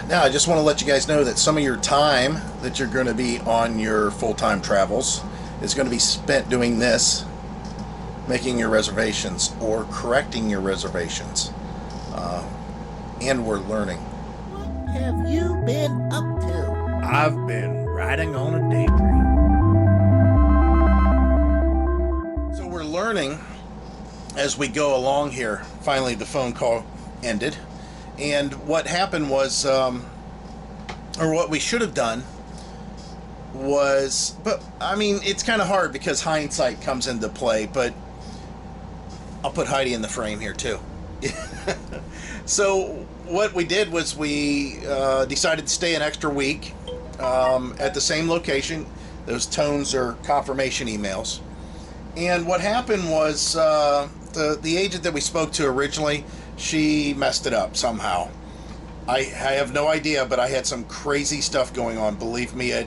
Now, I just want to let you guys know that some of your time that you're going to be on your full-time travels is going to be spent doing this, making your reservations or correcting your reservations. And we're learning. What have you been up to? I've been riding on a daydream. So we're learning as we go along here. Finally, the phone call ended. And what happened was, or what we should have done was, but I mean, it's kind of hard because hindsight comes into play, but I'll put Heidi in the frame here too. So what we did was we decided to stay an extra week at the same location. Those tones are confirmation emails. And what happened was the agent that we spoke to originally, she messed it up somehow. I have no idea, but I had some crazy stuff going on. Believe me, I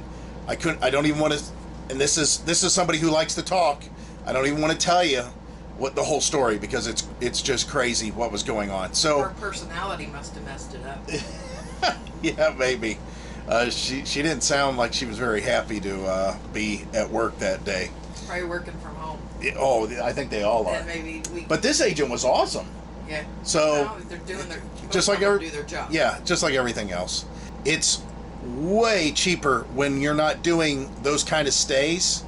don't even want to. And this is somebody who likes to talk. I don't even want to tell you what the whole story, because it's just crazy what was going on. So her personality must have messed it up. Yeah, maybe. She didn't sound like she was very happy to be at work that day. Probably working from home. Oh, I think they all are. And maybe But this agent was awesome. Yeah. So no, they're doing their just like do their job. Yeah, just like everything else. It's way cheaper when you're not doing those kind of stays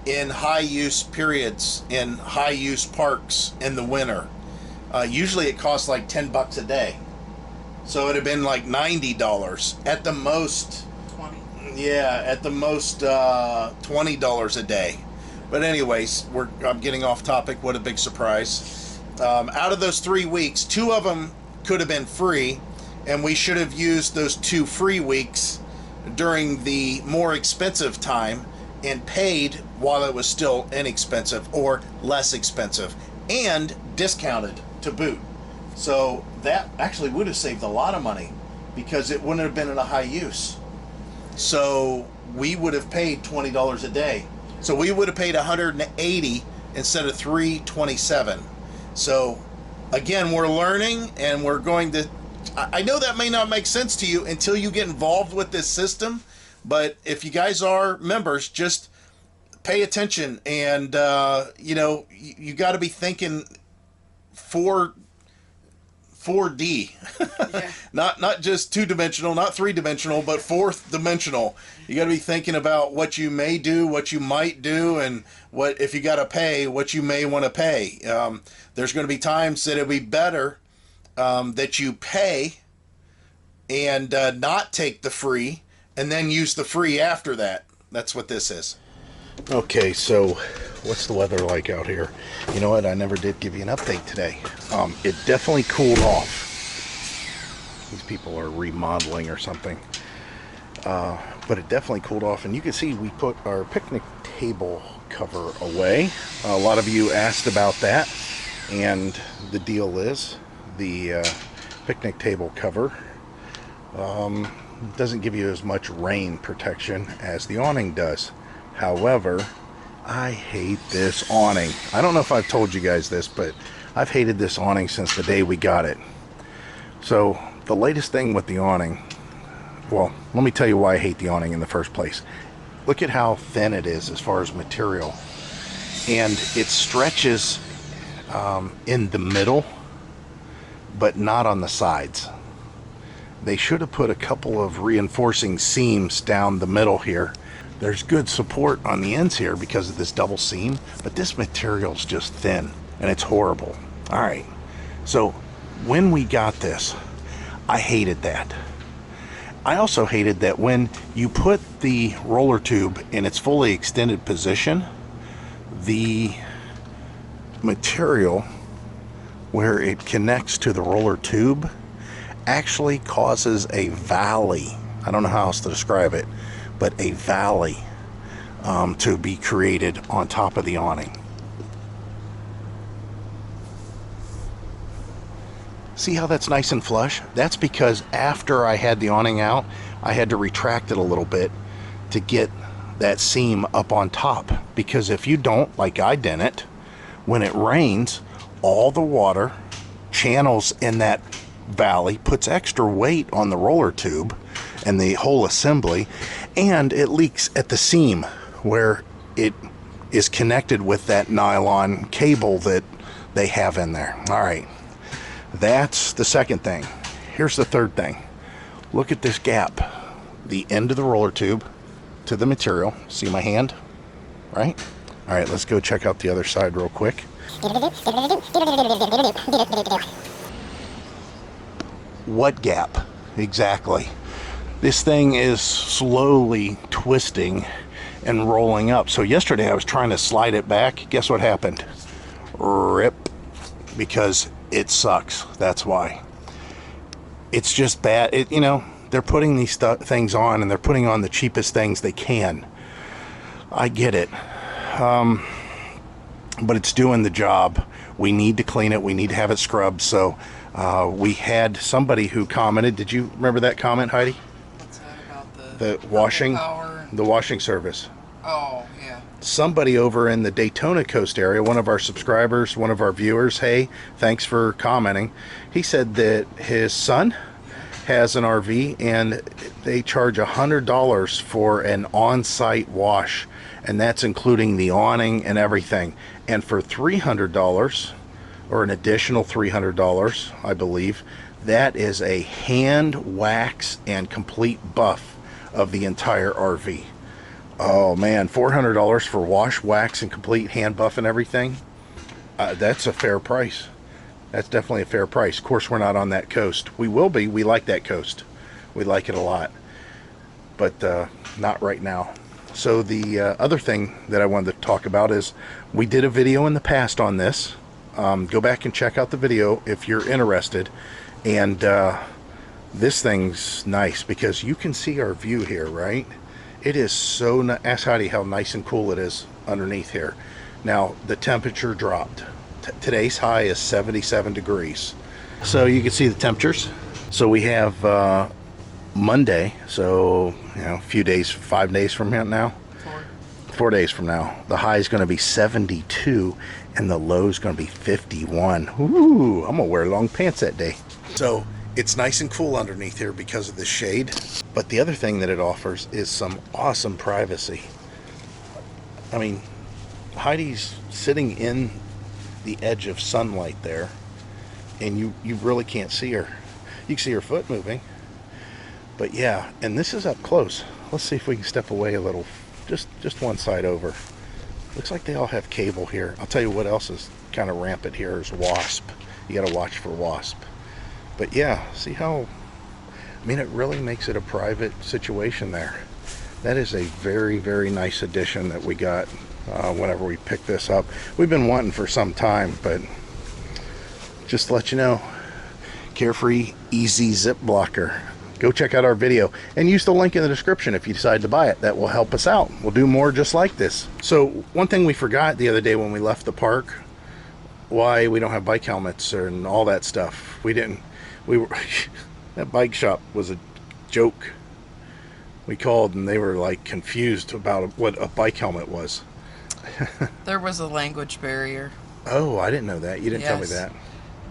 in high use periods, in high use parks in the winter. Usually it costs like $10 a day. So it'd have been like $90 at the most. 20. Yeah, at the most $20 a day. But anyways, I'm getting off topic. What a big surprise. Out of those 3 weeks, 2 of them could have been free, and we should have used those 2 free weeks during the more expensive time and paid while it was still inexpensive or less expensive and discounted to boot. So that actually would have saved a lot of money because it wouldn't have been in a high use. So we would have paid $20 a day. So we would have paid $180 instead of $327. So again, we're learning, and we're going to, I know that may not make sense to you until you get involved with this system, but if you guys are members, just pay attention, and you got to be thinking 4D. Yeah. not just 2-dimensional, not 3-dimensional, but 4th dimensional. You got to be thinking about what you may do, what you might do, and what, if you got to pay, what you may want to pay. There's going to be times that it'll be better that you pay and not take the free, and then use the free after that. That's what this is. Okay, so what's the weather like out here? You know what? I never did give you an update today. It definitely cooled off. These people are remodeling or something. But it definitely cooled off. And you can see we put our picnic table cover away. A lot of you asked about that. And the deal is the picnic table cover doesn't give you as much rain protection as the awning does. However, I hate this awning. I don't know if I've told you guys this, but I've hated this awning since the day we got it. So the latest thing with the awning, well, let me tell you why I hate the awning in the first place. Look at how thin it is as far as material. And it stretches in the middle, but not on the sides. They should have put a couple of reinforcing seams down the middle here. There's good support on the ends here because of this double seam, but this material's just thin and it's horrible. All right, so when we got this, I hated that. I also hated that when you put the roller tube in its fully extended position, the material where it connects to the roller tube actually causes a valley. I don't know how else to describe it, but a valley to be created on top of the awning. See how that's nice and flush? That's because after I had the awning out, I had to retract it a little bit to get that seam up on top. Because if you don't, like I didn't, when it rains, all the water channels in that valley puts extra weight on the roller tube and the whole assembly, and it leaks at the seam where it is connected with that nylon cable that they have in there. All right, that's the second thing. Here's the third thing. Look at this gap, the end of the roller tube to the material. See my hand, right? All right, let's go check out the other side real quick. What gap? Exactly. This thing is slowly twisting and rolling up. So yesterday I was trying to slide it back. Guess what happened? Rip. Because it sucks. That's why. It's just bad. You know, they're putting these things on, and they're putting on the cheapest things they can. I get it. But it's doing the job. We need to clean it. We need to have it scrubbed. So we had somebody who commented. Did you remember that comment, Heidi? What's that about The washing, power? the washing service. Oh, yeah. Somebody over in the Daytona Coast area, one of our subscribers, one of our viewers, hey, thanks for commenting. He said that his son has an RV and they charge $100 for an on-site wash, and that's including the awning and everything. And for $300, or an additional $300, I believe, that is a hand wax and complete buff of the entire RV. Oh man, $400 for wash, wax, and complete hand buff and everything. That's a fair price. That's definitely a fair price. Of course, we're not on that coast. We will be. We like that coast. We like it a lot. But not right now. So the other thing that I wanted to talk about is we did a video in the past on this. Go back and check out the video if you're interested. And this thing's nice because you can see our view here, right? It is so nice. Ask Heidi how nice and cool it is underneath here. Now, the temperature dropped. Today's high is 77 degrees. So you can see the temperatures. So we have Monday, so you know, a few days, 5 days from now. 4 days from now. The high is going to be 72 and the low is going to be 51. Ooh, I'm going to wear long pants that day. So it's nice and cool underneath here because of the shade. But the other thing that it offers is some awesome privacy. I mean, Heidi's sitting in the edge of sunlight there, and you really can't see her. You can see her foot moving. But yeah, and this is up close. Let's see if we can step away a little. Just one side over. Looks like they all have cable here. I'll tell you what else is kind of rampant here is wasp. You got to watch for wasp. But yeah, see how, I mean, it really makes it a private situation there. That is a very, very nice addition that we got whenever we picked this up. We've been wanting for some time, but just to let you know, Carefree Easy Zip Blocker. Go check out our video and use the link in the description if you decide to buy it. That will help us out. We'll do more just like this. So one thing we forgot the other day when we left the park, why we don't have bike helmets and all that stuff. That bike shop was a joke. We called and they were like confused about what a bike helmet was. There was a language barrier. Oh, I didn't know that. You didn't tell me that.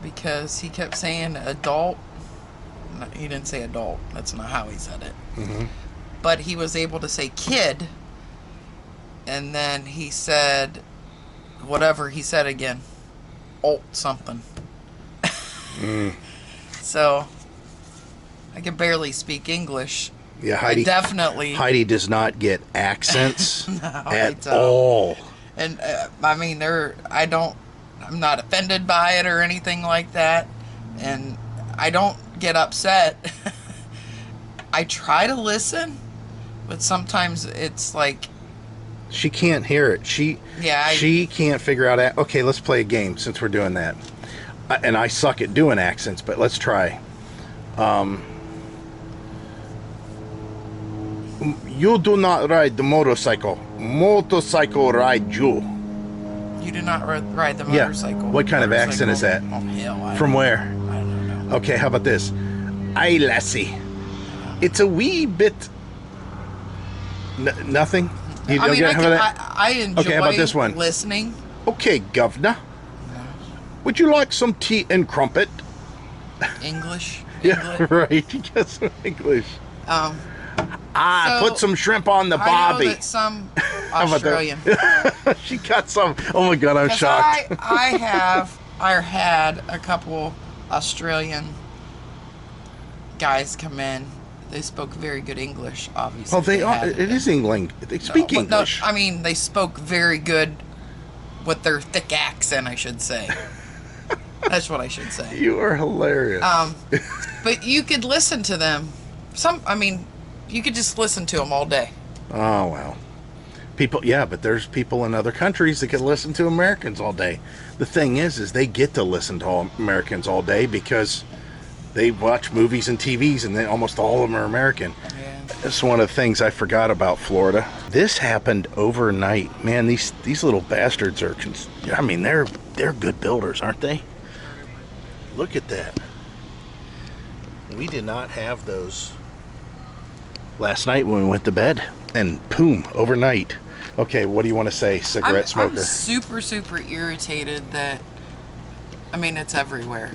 Because he kept saying adult. No, he didn't say adult. That's not how he said it. Mm-hmm. But he was able to say kid. And then he said whatever he said again. Alt something. So I can barely speak English. Yeah, Heidi. Heidi does not get accents at all. And I mean, I'm not offended by it or anything like that, and I don't get upset. I try to listen, but sometimes it's like she can't hear it. She can't figure out. Okay, let's play a game since we're doing that. And I suck at doing accents, but let's try. You do not ride the motorcycle. Motorcycle ride you. You do not ride the motorcycle. Yeah. What kind of accent is that? Oh, hell, From where? I don't know. Okay, how about this? Aye, lassie. It's a wee bit... nothing? You don't get I enjoy okay, how about this one? Listening. Okay, governor. Would you like some tea and crumpet? English. Yeah, right. You got some English. So Put some shrimp on the bobby. I know that some How about Australian. that? She got some. Oh my God, I'm shocked. I had a couple Australian guys come in. They spoke very good English, obviously. Well, they are. It is England. They speak English. No, I mean, they spoke very good with their thick accent, I should say. That's what I should say. You are hilarious. But you could listen to them. You could just listen to them all day. Oh, wow. People, yeah, but there's people in other countries that can listen to Americans all day. The thing is they get to listen to all Americans all day because they watch movies and TVs, and then almost all of them are American. Yeah. That's one of the things I forgot about Florida. This happened overnight. Man, these little bastards are, I mean, they're good builders, aren't they? Look at that. We did not have those last night when we went to bed. And boom, overnight. Okay, what do you want to say, cigarette smoker? I'm super, super irritated that, it's everywhere.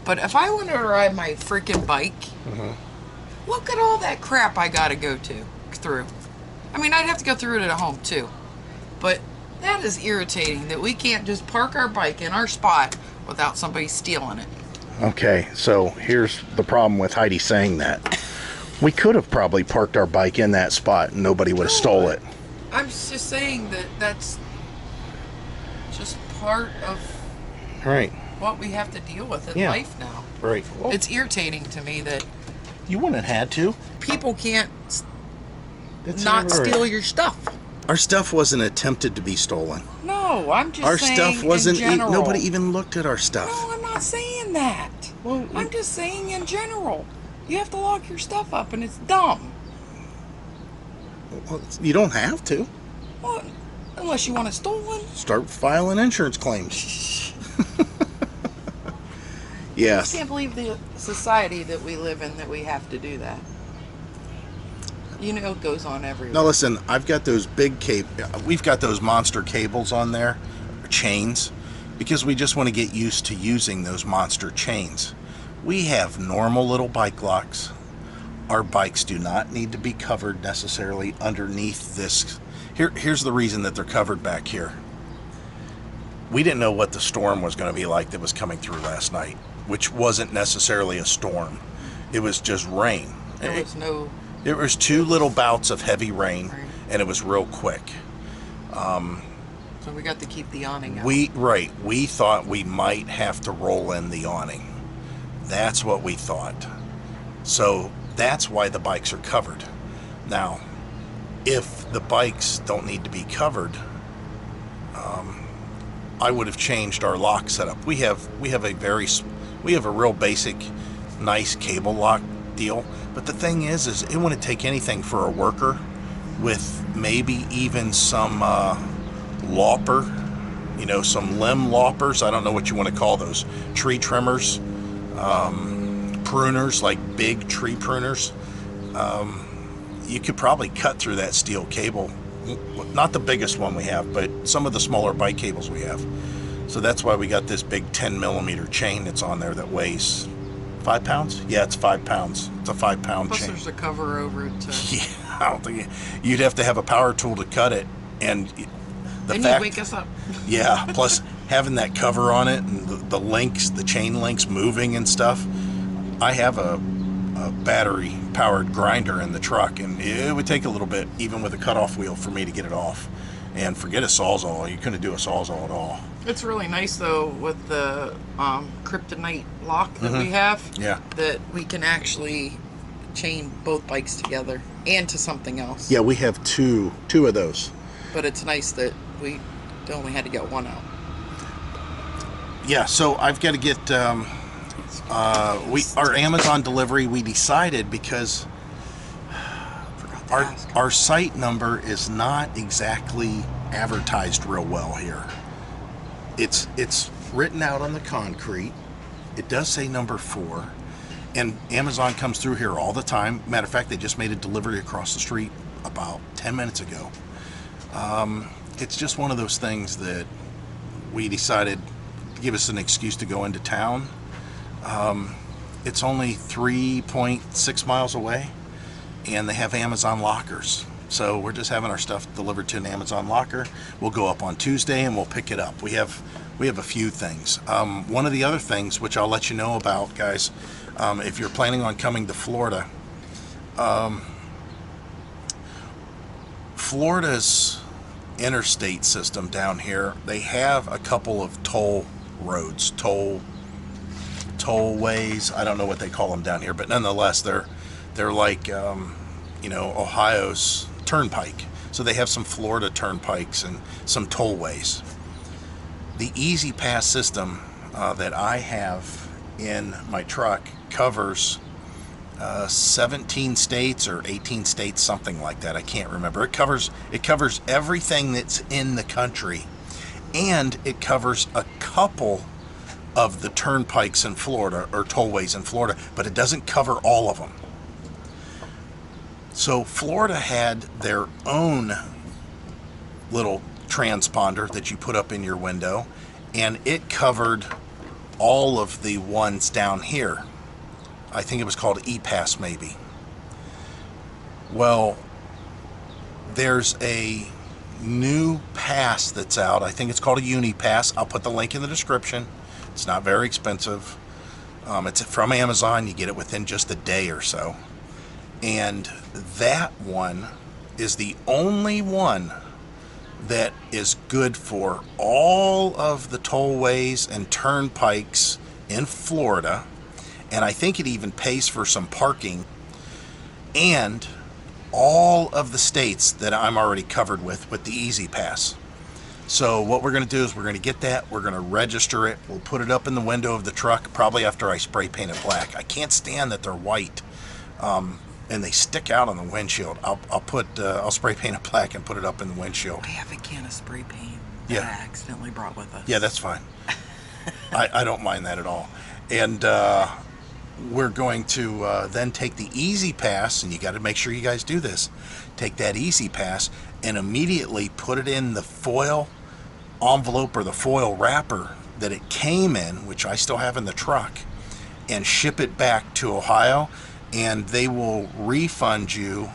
But if I want to ride my freaking bike, look at all that crap I got to go through. I'd have to go through it at home too. But that is irritating that we can't just park our bike in our spot without somebody stealing it. Okay, so here's the problem with Heidi saying that. We could have probably parked our bike in that spot and nobody would have stole it. I'm just saying that that's just part of what we have to deal with in life now. Right. Well, it's irritating to me that you wouldn't have had to. People can't not steal your stuff. Our stuff wasn't attempted to be stolen. No, I'm just our saying stuff wasn't. in general. Nobody even looked at our stuff. No, I'm not saying that. Well, I'm just saying in general. You have to lock your stuff up, and it's dumb. Well, you don't have to. Well, unless you want it stolen. Start filing insurance claims. Yes. I can't believe the society that we live in that we have to do that. It goes on everywhere. Now listen, I've got those we've got those monster cables on there, chains, because we just want to get used to using those monster chains. We have normal little bike locks. Our bikes do not need to be covered necessarily underneath this. Here's the reason that they're covered back here. We didn't know what the storm was going to be like that was coming through last night, which wasn't necessarily a storm. It was just rain. There was 2 little bouts of heavy rain, and it was real quick. So we got to keep the awning out. We thought we might have to roll in the awning. That's what we thought. So that's why the bikes are covered. Now, if the bikes don't need to be covered, I would have changed our lock setup. We have a real basic, nice cable lock deal. But the thing is it wouldn't take anything for a worker with maybe even some lopper, some limb loppers. I don't know what you want to call those. Tree trimmers. Pruners, like big tree pruners. You could probably cut through that steel cable. Not the biggest one we have, but some of the smaller bike cables we have. So that's why we got this big 10mm chain that's on there that weighs 5 pounds? Yeah, it's 5 pounds. It's a 5-pound Plus chain. There's a cover over it too. Yeah, I don't think you'd have to have a power tool to cut it, and Then you wake us up. Yeah, plus having that cover on it and the links, the chain links moving and stuff. I have a battery powered grinder in the truck, and it would take a little bit, even with a cutoff wheel, for me to get it off. And forget a Sawzall. You couldn't do a Sawzall at all. It's really nice though with the kryptonite lock that we have. Yeah. That we can actually chain both bikes together and to something else. Yeah, we have two of those. But it's nice that we only had to get one out. Yeah, so I've got to get our Amazon delivery. We decided because our site number is not exactly advertised real well here. It's written out on the concrete. It does say number 4, and Amazon comes through here all the time. Matter of fact, they just made a delivery across the street about 10 minutes ago. It's just one of those things that we decided to give us an excuse to go into town. It's only 3.6 miles away, and they have Amazon lockers. So we're just having our stuff delivered to an Amazon locker. We'll go up on Tuesday and we'll pick it up. We have a few things. One of the other things, which I'll let you know about, guys, if you're planning on coming to Florida, Florida's interstate system down here, they have a couple of toll roads, tollways. I don't know what they call them down here, but nonetheless, they're like Ohio's turnpike. So they have some Florida turnpikes and some tollways. The Easy Pass system that I have in my truck covers 17 states or 18 states, something like that. I can't remember. It covers everything that's in the country, and it covers a couple of the turnpikes in Florida or tollways in Florida, but it doesn't cover all of them. So Florida had their own little transponder that you put up in your window, and it covered all of the ones down here. I think it was called E-Pass maybe. Well, there's a new pass that's out. I think it's called a Uni Pass. I'll put the link in the description. It's not very expensive. It's from Amazon. You get it within just a day or so. And that one is the only one that is good for all of the tollways and turnpikes in Florida. And I think it even pays for some parking. And all of the states that I'm already covered with the Easy Pass. So what we're going to do is we're going to get that, we're going to register it, we'll put it up in the window of the truck, probably after I spray paint it black. I can't stand that they're white, and they stick out on the windshield. I'll spray paint it black and put it up in the windshield. I have a can of spray paint that I accidentally brought with us. Yeah, that's fine. I don't mind that at all. And we're going to then take the Easy Pass, and you got to make sure you guys do this. Take that Easy Pass and immediately put it in the foil envelope or the foil wrapper that it came in, which I still have in the truck, and ship it back to Ohio, and they will refund you.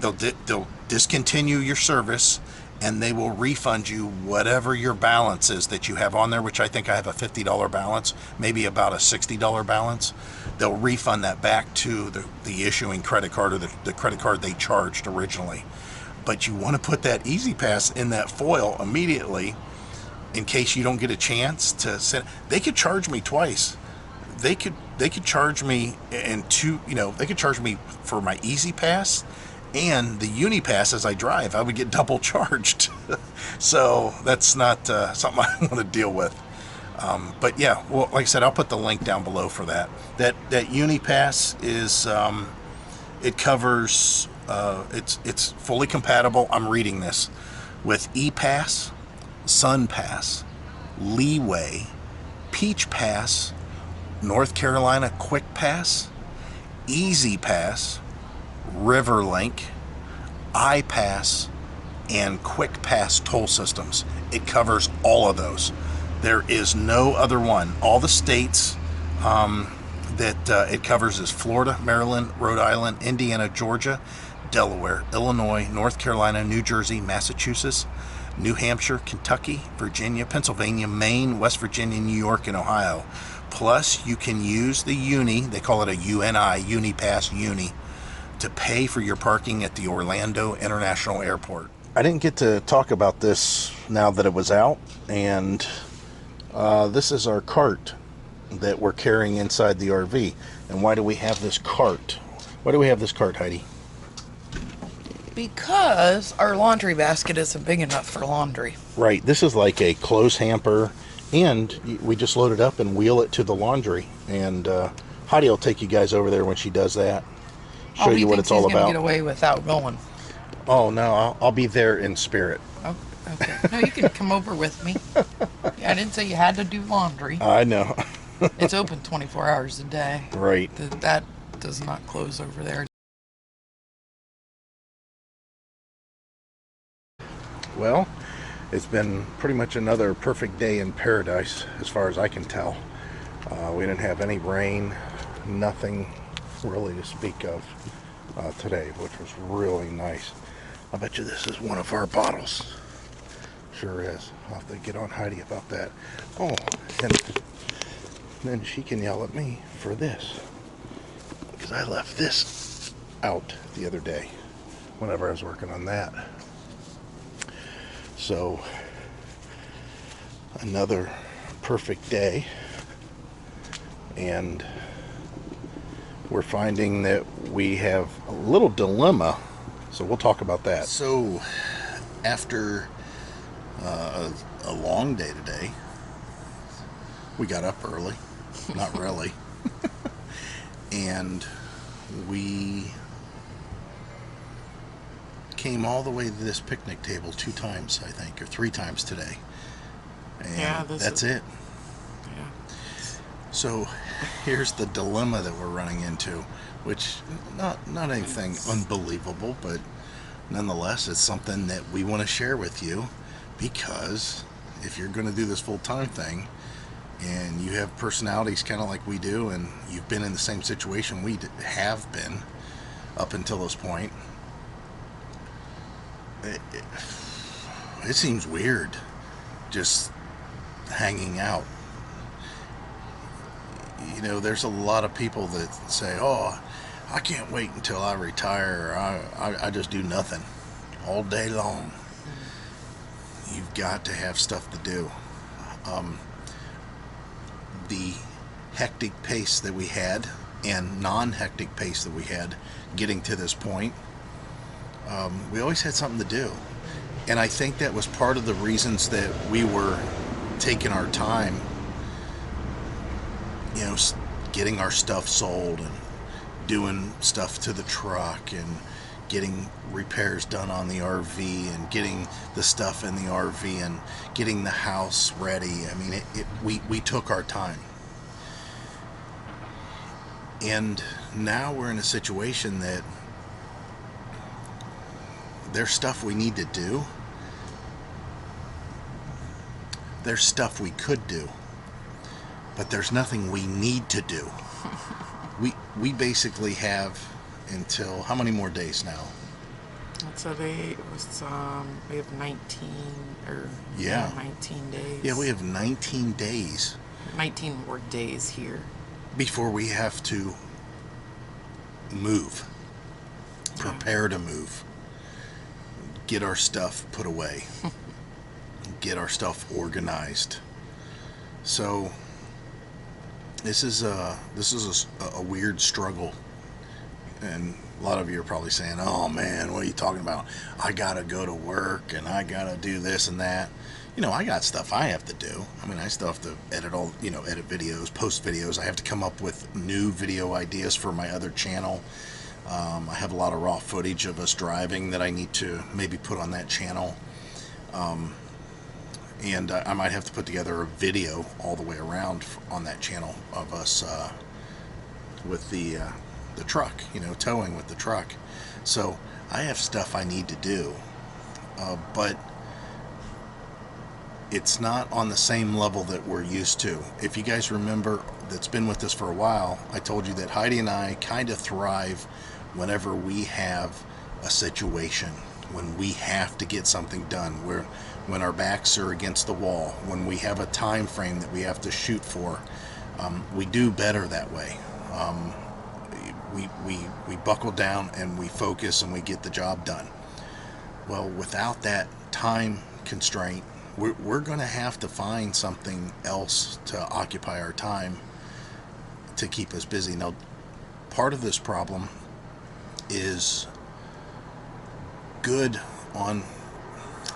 They'll discontinue your service, and they will refund you whatever your balance is that you have on there, which I think I have a $50 balance, maybe about a $60 balance. They'll refund that back to the issuing credit card or the credit card they charged originally. But you want to put that Easy Pass in that foil immediately in case you don't get a chance to send. They could charge me twice. They could charge me they could charge me for my Easy Pass and the Uni Pass as I drive. I would get double charged. So that's not something I want to deal with. But yeah, well, like I said, I'll put the link down below for that. That Uni Pass is it covers it's fully compatible. I'm reading this with E-Pass, Sun Pass, Leeway, Peach Pass, North Carolina Quick Pass, Easy Pass, Riverlink, I-Pass, and Quick Pass toll systems. It covers all of those. There is no other one. All the states that it covers is Florida, Maryland, Rhode Island, Indiana, Georgia, Delaware, Illinois, North Carolina, New Jersey, Massachusetts, New Hampshire, Kentucky, Virginia, Pennsylvania, Maine, West Virginia, New York, and Ohio. Plus, you can use the Uni, they call it a UNI, Uni Pass Uni, to pay for your parking at the Orlando International Airport. I didn't get to talk about this now that it was out, and this is our cart that we're carrying inside the RV. And why do we have this cart? Why do we have this cart, Heidi? Because our laundry basket isn't big enough for laundry. Right. This is like a clothes hamper, and we just load it up and wheel it to the laundry. And Heidi will take you guys over there when she does that. Show you what it's all about. Get away without going. Oh no, I'll be there in spirit. Oh, okay. No, you can come over with me. I didn't say you had to do laundry. I know. It's open 24 hours a day. Right. That does not close over there. Well, it's been pretty much another perfect day in paradise as far as I can tell. We didn't have any rain, nothing really to speak of today, which was really nice. I bet you this is one of our bottles. Sure is. I'll have to get on Heidi about that. Oh, and then she can yell at me for this, because I left this out the other day whenever I was working on that. So, another perfect day, and we're finding that we have a little dilemma, so we'll talk about that. So, after a long day today, we got up early, not really, and we came all the way to this picnic table 2 times, I think, or 3 times today. And Yeah, that's it. Yeah. So here's the dilemma that we're running into, which not anything unbelievable, but nonetheless it's something that we want to share with you, because if you're going to do this full-time thing and you have personalities kind of like we do, and you've been in the same situation we have been up until this point, it seems weird just hanging out. You know, there's a lot of people that say, oh, I can't wait until I retire, or I just do nothing all day long. You've got to have stuff to do. The hectic pace that we had and non-hectic pace that we had getting to this point, we always had something to do. And I think that was part of the reasons that we were taking our time, you know, getting our stuff sold and doing stuff to the truck and getting repairs done on the RV and getting the stuff in the RV and getting the house ready. I mean, we took our time. And now we're in a situation that there's stuff we need to do. There's stuff we could do. But there's nothing we need to do. We basically have until how many more days now? So we have 19 or Yeah. 19 days. Yeah, we have 19 days 19 more days here before we have to move, prepare to move, get our stuff put away, get our stuff organized. So this is a weird struggle, and a lot of you are probably saying, oh man, what are you talking about? I gotta go to work and I gotta do this and that. You know, I got stuff I have to do. I mean, I still have to edit videos, post videos. I have to come up with new video ideas for my other channel. I have a lot of raw footage of us driving that I need to maybe put on that channel. And I might have to put together a video all the way around on that channel of us with the truck, you know, towing with the truck. So I have stuff I need to do, but it's not on the same level that we're used to. If you guys remember, that's been with us for a while, I told you that Heidi and I kind of thrive whenever we have a situation, when we have to get something done, when our backs are against the wall, when we have a time frame that we have to shoot for. We do better that way. We buckle down and we focus and we get the job done. Well, without that time constraint, we're going to have to find something else to occupy our time to keep us busy. Now, part of this problem is good on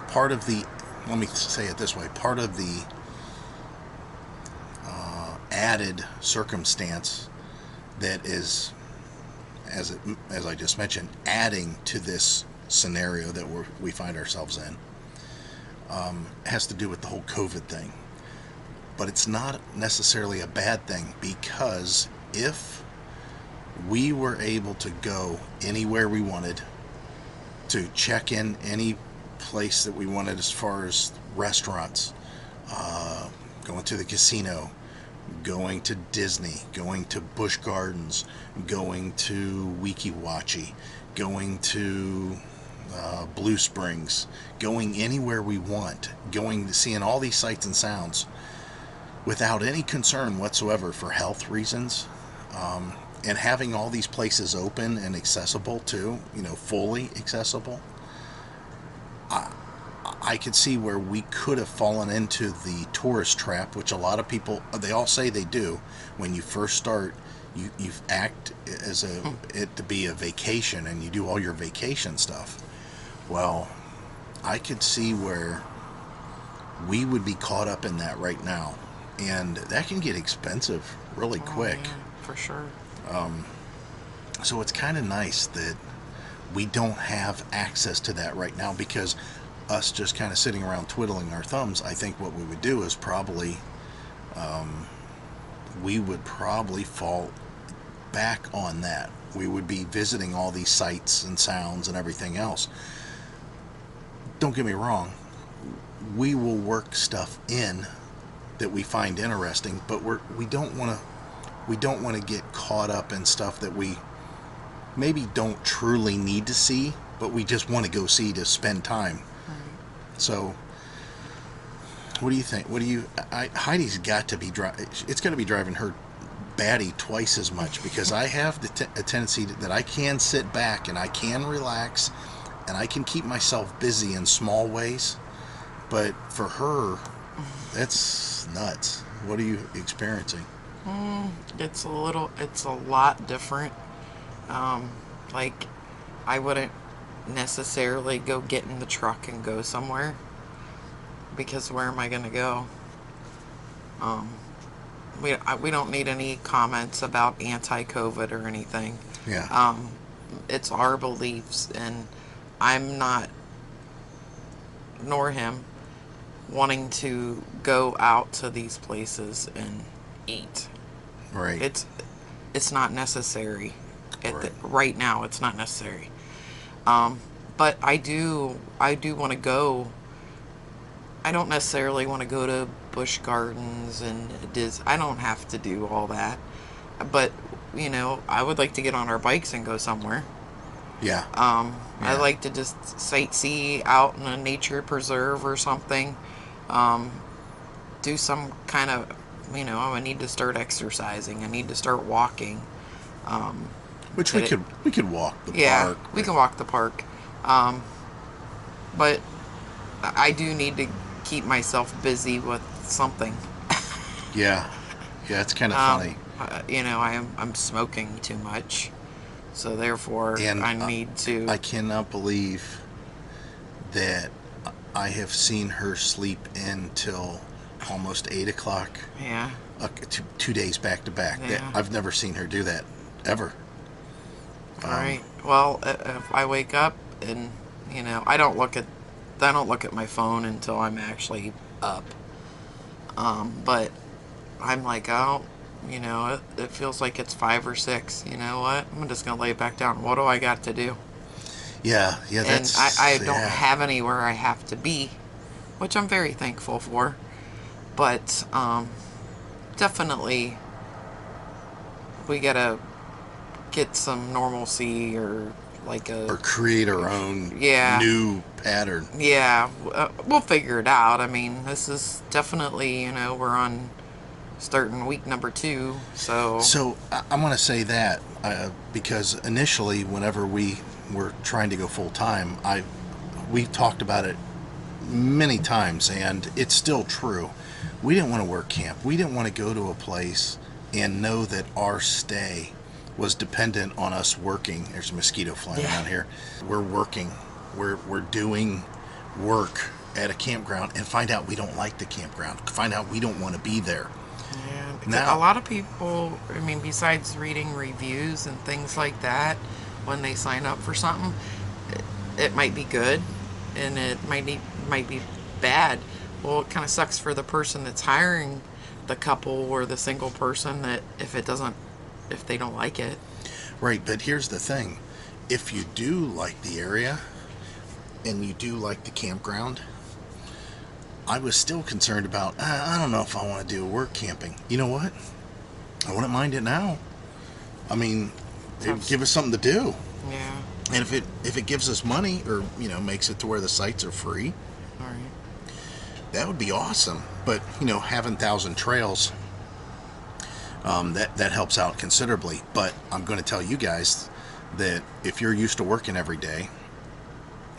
part of the, let me say it this way, part of the added circumstance that is, as I just mentioned, adding to this scenario that we find ourselves in, has to do with the whole COVID thing. But it's not necessarily a bad thing, because if we were able to go anywhere we wanted, to check in any place that we wanted, as far as restaurants, going to the casino, going to Disney, going to Busch Gardens, going to Weeki Wachee, going to Blue Springs, going anywhere we want, going to seeing all these sights and sounds without any concern whatsoever for health reasons, and having all these places open and accessible too, fully accessible. I could see where we could have fallen into the tourist trap, which a lot of people, they all say they do. When you first start, you act as it to be a vacation, and you do all your vacation stuff. Well, I could see where we would be caught up in that right now, and that can get expensive really quick. Yeah, for sure. So it's kind of nice that we don't have access to that right now, because us just kind of sitting around twiddling our thumbs, I think what we would do is probably we would probably fall back on that. We would be visiting all these sights and sounds and everything else. Don't get me wrong, we will work stuff in that we find interesting, but we don't want to get caught up in stuff that we maybe don't truly need to see, but we just want to go see to spend time. So, what do you think? Heidi's got to be it's going to be driving her batty twice as much, because I have a tendency that I can sit back and I can relax and I can keep myself busy in small ways, but for her, that's nuts. What are you experiencing? It's a lot different. Like, I wouldn't necessarily go get in the truck and go somewhere, because where am I going to go? We don't need any comments about anti-COVID or anything. Yeah. It's our beliefs, and I'm not, nor him, wanting to go out to these places and eat. Right. It's not necessary. Right now, it's not necessary. But I do want to go. I don't necessarily want to go to Busch Gardens and I don't have to do all that. But, I would like to get on our bikes and go somewhere. Yeah. I like to just sightsee out in a nature preserve or something. Do some kind of, I need to start exercising. I need to start walking. Which we could walk the park. Yeah, we can walk the park. But I do need to keep myself busy with something. Yeah, it's kind of funny. I'm smoking too much, so therefore And I need to. I cannot believe that I have seen her sleep in till almost 8 o'clock. Yeah. 2 days back to back. Yeah. I've never seen her do that ever. All right. Well, if I wake up and I don't look at my phone until I'm actually up. But I'm like, oh, it feels like it's 5 or 6. You know what? I'm just gonna lay it back down. What do I got to do? Yeah. And That's. I don't have anywhere I have to be, which I'm very thankful for. But definitely, we gotta get some normalcy, or create our own new pattern. Yeah, we'll figure it out. I mean, this is definitely, we're starting week number 2, so... So, I want to say that, because initially, whenever we were trying to go full-time, we talked about it many times, and it's still true. We didn't want to work camp. We didn't want to go to a place and know that our stay was dependent on us working. There's a mosquito flying around here. We're working. We're doing work at a campground, and find out we don't like the campground. Find out we don't want to be there. Yeah, Now, a lot of people, besides reading reviews and things like that, when they sign up for something, it might be good, and it might be bad. Well, it kind of sucks for the person that's hiring the couple or the single person, that if they don't like it. Right, but here's the thing. If you do like the area and you do like the campground, I was still concerned about, I don't know if I want to do work camping. You know what? I wouldn't mind it now. I mean, it would give us something to do. Yeah. And if it gives us money, or makes it to where the sites are free, All right. that would be awesome. But having 1,000 trails, that helps out considerably. But I'm going to tell you guys that if you're used to working every day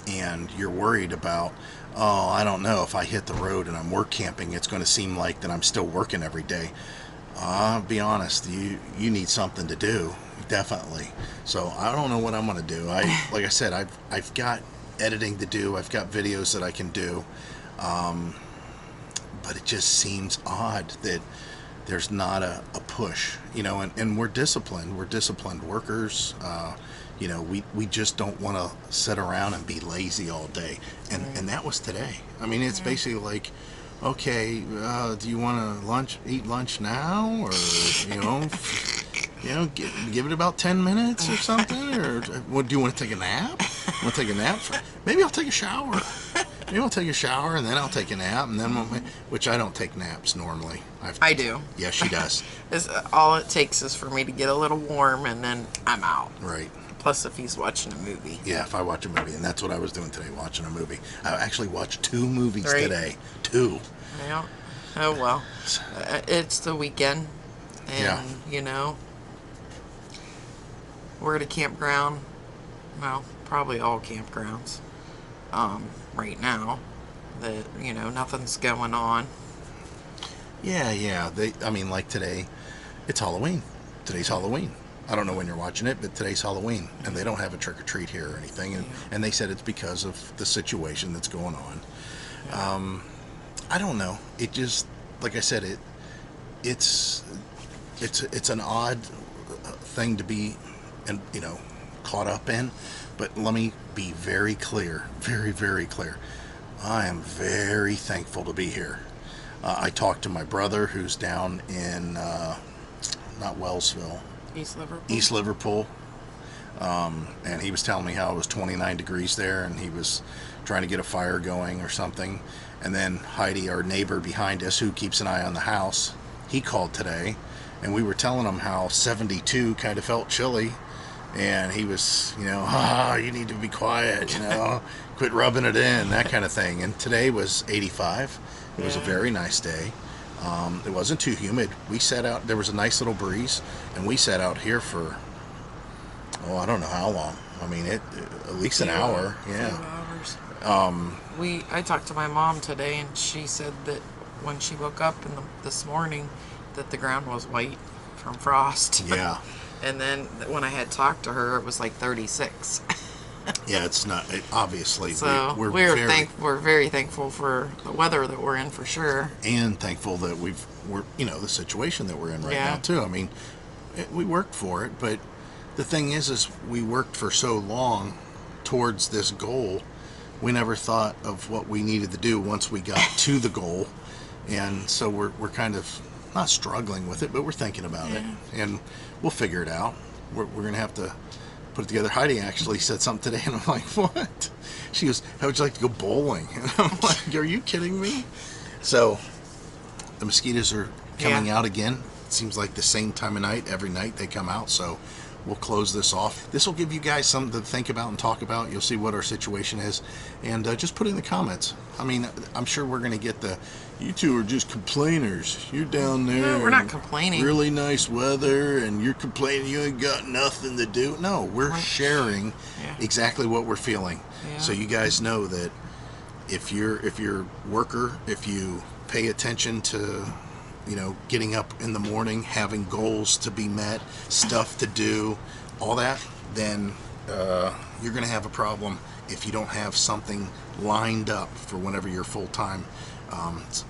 and you're worried about, oh, I don't know, if I hit the road and I'm work camping, it's going to seem like that I'm still working every day. I'll be honest, you need something to do, definitely. So I don't know what I'm going to do. Like I said, I've got editing to do. I've got videos that I can do. But it just seems odd that there's not a push, and we're disciplined. We're disciplined workers. We just don't want to sit around and be lazy all day. And that was today. I mean, it's basically like, okay, do you want to eat lunch now? Or, give it about 10 minutes or something? Or what, do you want to take a nap? Want to take a nap? Maybe I'll take a shower. Maybe I'll take a shower and then I'll take a nap, and then which I don't take naps normally. I do. Yeah, she does. All it takes is for me to get a little warm, and then I'm out. Right. Plus, if he's watching a movie. Yeah, if I watch a movie, and that's what I was doing today, watching a movie. I actually watched 2 movies Right. today. 2. Yeah. Oh, well. It's the weekend. And, Yeah. We're at a campground. Well, probably all campgrounds. Right now. That, nothing's going on. Yeah. Like today, it's Halloween. Today's Halloween. I don't know when you're watching it, but today's Halloween, and they don't have a trick-or-treat here or anything, and they said it's because of the situation that's going on. Yeah. I don't know. It just, like I said, it's an odd thing to be, caught up in. But let me be very clear, very, very clear. I am very thankful to be here. I talked to my brother who's down in not Wellsville. East Liverpool. And he was telling me how it was 29 degrees there, and he was trying to get a fire going or something. And then HEIDI, our neighbor behind us, who keeps an eye on the house, he called today, and we were telling him how 72 kind of felt chilly, and he was, you need to be quiet, quit rubbing it in, that kind of thing. And today was 85. It was a very nice day. It wasn't too humid. We sat out, there was a nice little breeze, and we sat out here for, I don't know how long. I mean, at least an hour. Yeah. 2 hours. I talked to my mom today, and she said that when she woke up this morning, that the ground was white from frost. Yeah. And then when I had talked to her, it was like 36. Yeah, it's not, obviously. So we're very thankful for the weather that we're in, for sure. And thankful that we're the situation that we're in right now too. I mean, we worked for it, but the thing is we worked for so long towards this goal, we never thought of what we needed to do once we got to the goal. And so we're kind of not struggling with it, but we're thinking about it, and we'll figure it out. We're going to have to put it together. HEIDI actually said something today, and I'm like, what? She goes, how would you like to go bowling? And I'm like, are you kidding me? So the mosquitoes are coming out again. It seems like the same time of night. Every night they come out, so we'll close this off. This will give you guys something to think about and talk about. You'll see what our situation is, and just put it in the comments. I mean, I'm sure we're going to get you two are just complainers. You're down there. No, we're not complaining. Really nice weather, and you're complaining you ain't got nothing to do. No, we're sharing exactly what we're feeling. Yeah. So you guys know that if you're a worker, if you pay attention to getting up in the morning, having goals to be met, stuff to do, all that, then you're going to have a problem if you don't have something lined up for whenever you're full-time,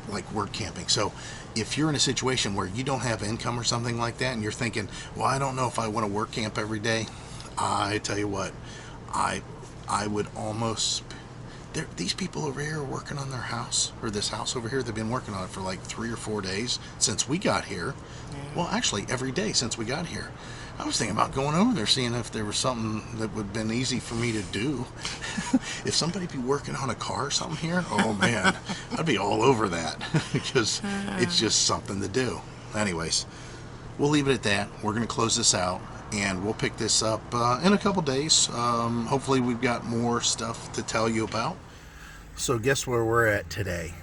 like work camping. So if you're in a situation where you don't have income or something like that, and you're thinking, well, I don't know if I want to work camp every day, I tell you what, I would almost... These people over here are working on their house, or this house over here, they've been working on it for like 3 or 4 days since we got here. Yeah. Well, actually, every day since we got here. I was thinking about going over there, seeing if there was something that would have been easy for me to do. If somebody be working on a car or something here, oh man, I'd be all over that because it's just something to do. Anyways, we'll leave it at that. We're going to close this out, and we'll pick this up in a couple days. Hopefully we've got more stuff to tell you about. So guess where we're at today?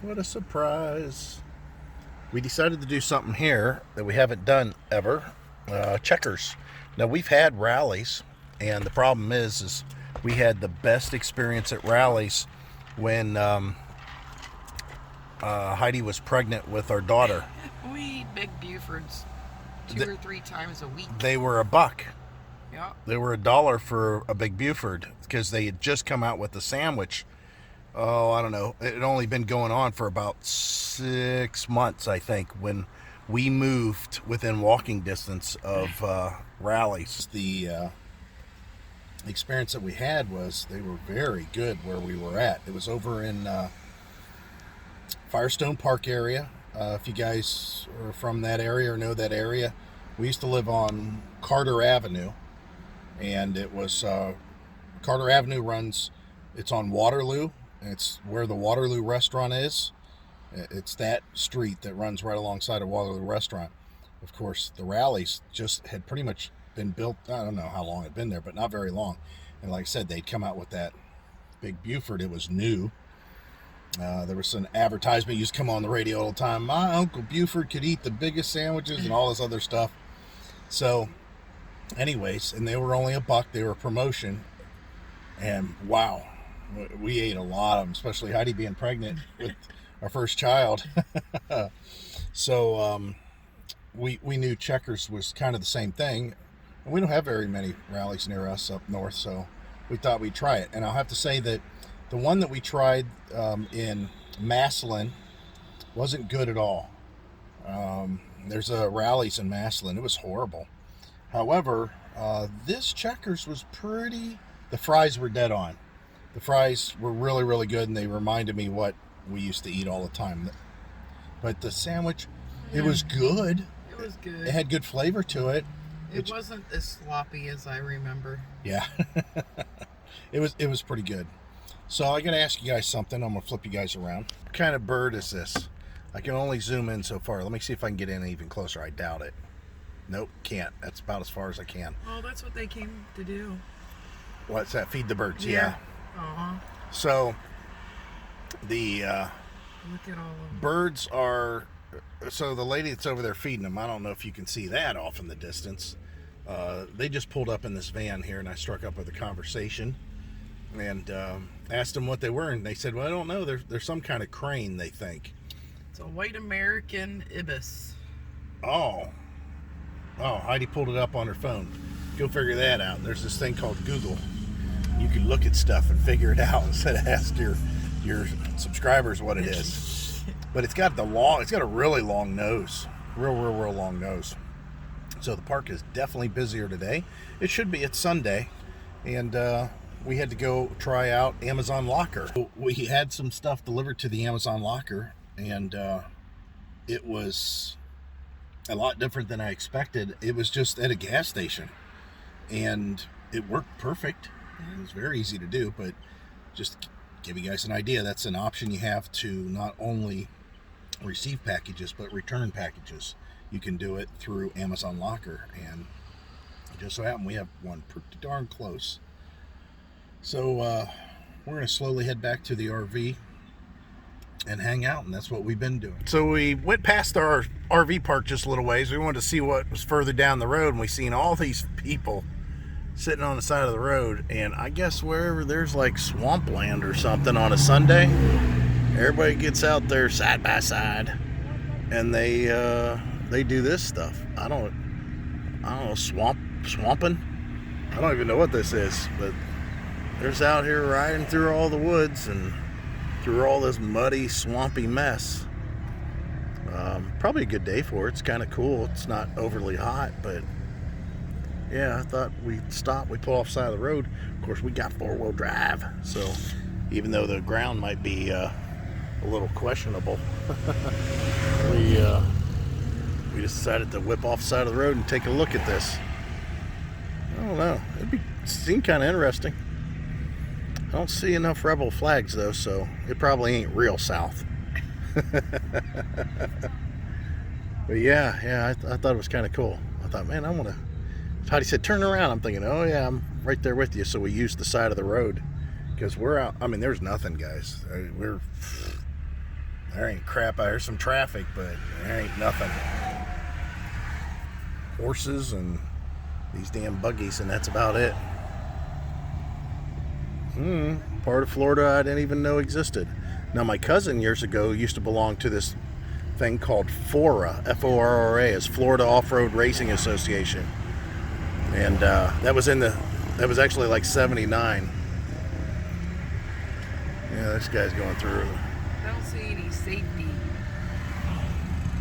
What a surprise. We decided to do something here that we haven't done ever. Checkers. Now, we've had rallies, and the problem is we had the best experience at rallies when Heidi was pregnant with our daughter. We eat Big Bufords 2 or 3 times a week. They were $1. Yeah. They were $1 for a Big Buford because they had just come out with the sandwich. Oh, I don't know. It had only been going on for about 6 months, I think, when we moved within walking distance of rallies. The experience that we had was they were very good where we were at. It was over in Firestone Park area. If you guys are from that area or know that area, we used to live on Carter Avenue, and it was Carter Avenue it's on Waterloo. It's where the Waterloo restaurant is. It's that street that runs right alongside of Waterloo restaurant. Of course, the rallies just had pretty much been built. I don't know how long it had been there, but not very long. And like I said, they'd come out with that Big Buford. It was new. There was an advertisement used to come on the radio all the time. My Uncle Buford could eat the biggest sandwiches and all this other stuff. So anyways, and they were only $1. They were a promotion. And wow. We ate a lot of them, especially Heidi being pregnant with our first child. So we knew Checkers was kind of the same thing. And we don't have very many rallies near us up north, so we thought we'd try it. And I'll have to say that the one that we tried in Massillon wasn't good at all. There's rallies in Massillon. It was horrible. However, this Checkers was pretty... The fries were dead on. The fries were really, really good, and they reminded me what we used to eat all the time. But the sandwich, it was good. It was good. It had good flavor to it. It wasn't as sloppy as I remember. Yeah. It was pretty good. So I got to ask you guys something. I'm going to flip you guys around. What kind of bird is this? I can only zoom in so far. Let me see if I can get in even closer. I doubt it. Nope, can't. That's about as far as I can. Oh, that's what they came to do. What's that? Feed the birds. Yeah. Uh-huh. So the Look at all of them. birds are... So the lady that's over there feeding them, I don't know if you can see that off in the distance. They just pulled up in this van here, and I struck up with a conversation and asked them what they were, and they said, well, I don't know. They're some kind of crane, they think. It's a white American ibis. Oh, Heidi pulled it up on her phone. Go figure that out. There's this thing called Google. You can look at stuff and figure it out instead of ask your subscribers what it is. But it's got a really long nose. Real long nose. So the park is definitely busier today. It should be. It's Sunday. And we had to go try out Amazon Locker. We had some stuff delivered to the Amazon Locker, and it was a lot different than I expected. It was just at a gas station, and it worked perfect. It was very easy to do, but just to give you guys an idea, that's an option you have to not only receive packages, but return packages. You can do it through Amazon Locker, and it just so happened we have one pretty darn close. So we're going to slowly head back to the RV and hang out, and that's what we've been doing. So we went past our RV park just a little ways. We wanted to see what was further down the road, and we seen all these people sitting on the side of the road, and I guess wherever there's like swampland or something on a Sunday, everybody gets out there side by side, and they do this stuff. I don't know, swamping. I don't even know what this is, but they're out here riding through all the woods and through all this muddy, swampy mess. Probably a good day for it. It's kind of cool. It's not overly hot, but yeah, I thought we'd stop. We pull off the side of the road. Of course, we got 4-wheel drive, so even though the ground might be a little questionable, we we just decided to whip off the side of the road and take a look at this. I don't know. Seemed kind of interesting. I don't see enough rebel flags though, so it probably ain't real south. But yeah, I thought it was kind of cool. I thought, man, I want to. Heidi said, turn around. I'm thinking, oh yeah, I'm right there with you. So we used the side of the road because we're out. I mean, there's nothing, guys. There ain't crap. There's some traffic, but there ain't nothing. Horses and these damn buggies, and that's about it. Part of Florida I didn't even know existed. Now, my cousin years ago used to belong to this thing called FORRA, F-O-R-R-A, is Florida Off-Road Racing Association, and that was actually like '79. Yeah, this guy's going through. I don't see any safety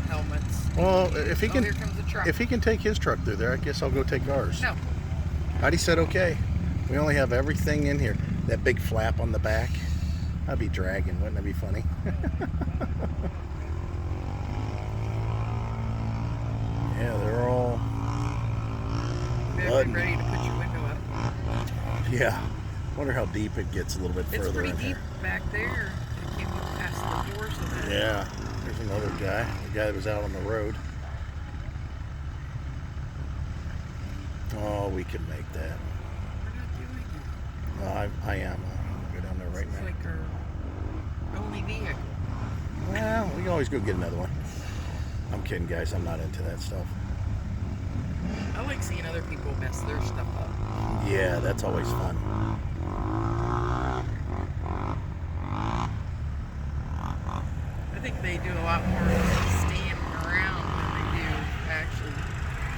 helmets. Well, if he can, here comes the truck. if he can take his truck through there, I guess I'll go take ours. No. Heidi said okay. We only have everything in here. That big flap on the back. I'd be dragging, wouldn't that be funny? Yeah, they're all. Better be ready to put your window up. Yeah. Wonder how deep it gets a little bit It's further pretty in deep here. back there. I can't look past the doors of that. Yeah. There's another guy. The guy that was out on the road. Oh, we can make that. We're not doing it. No, I am. I'll go down there right It's now. like our only vehicle. Well, we can always go get another one. I'm kidding, guys. I'm not into that stuff. I like seeing other people mess their stuff up. Yeah, that's always fun. I think they do a lot more standing around than they do actually.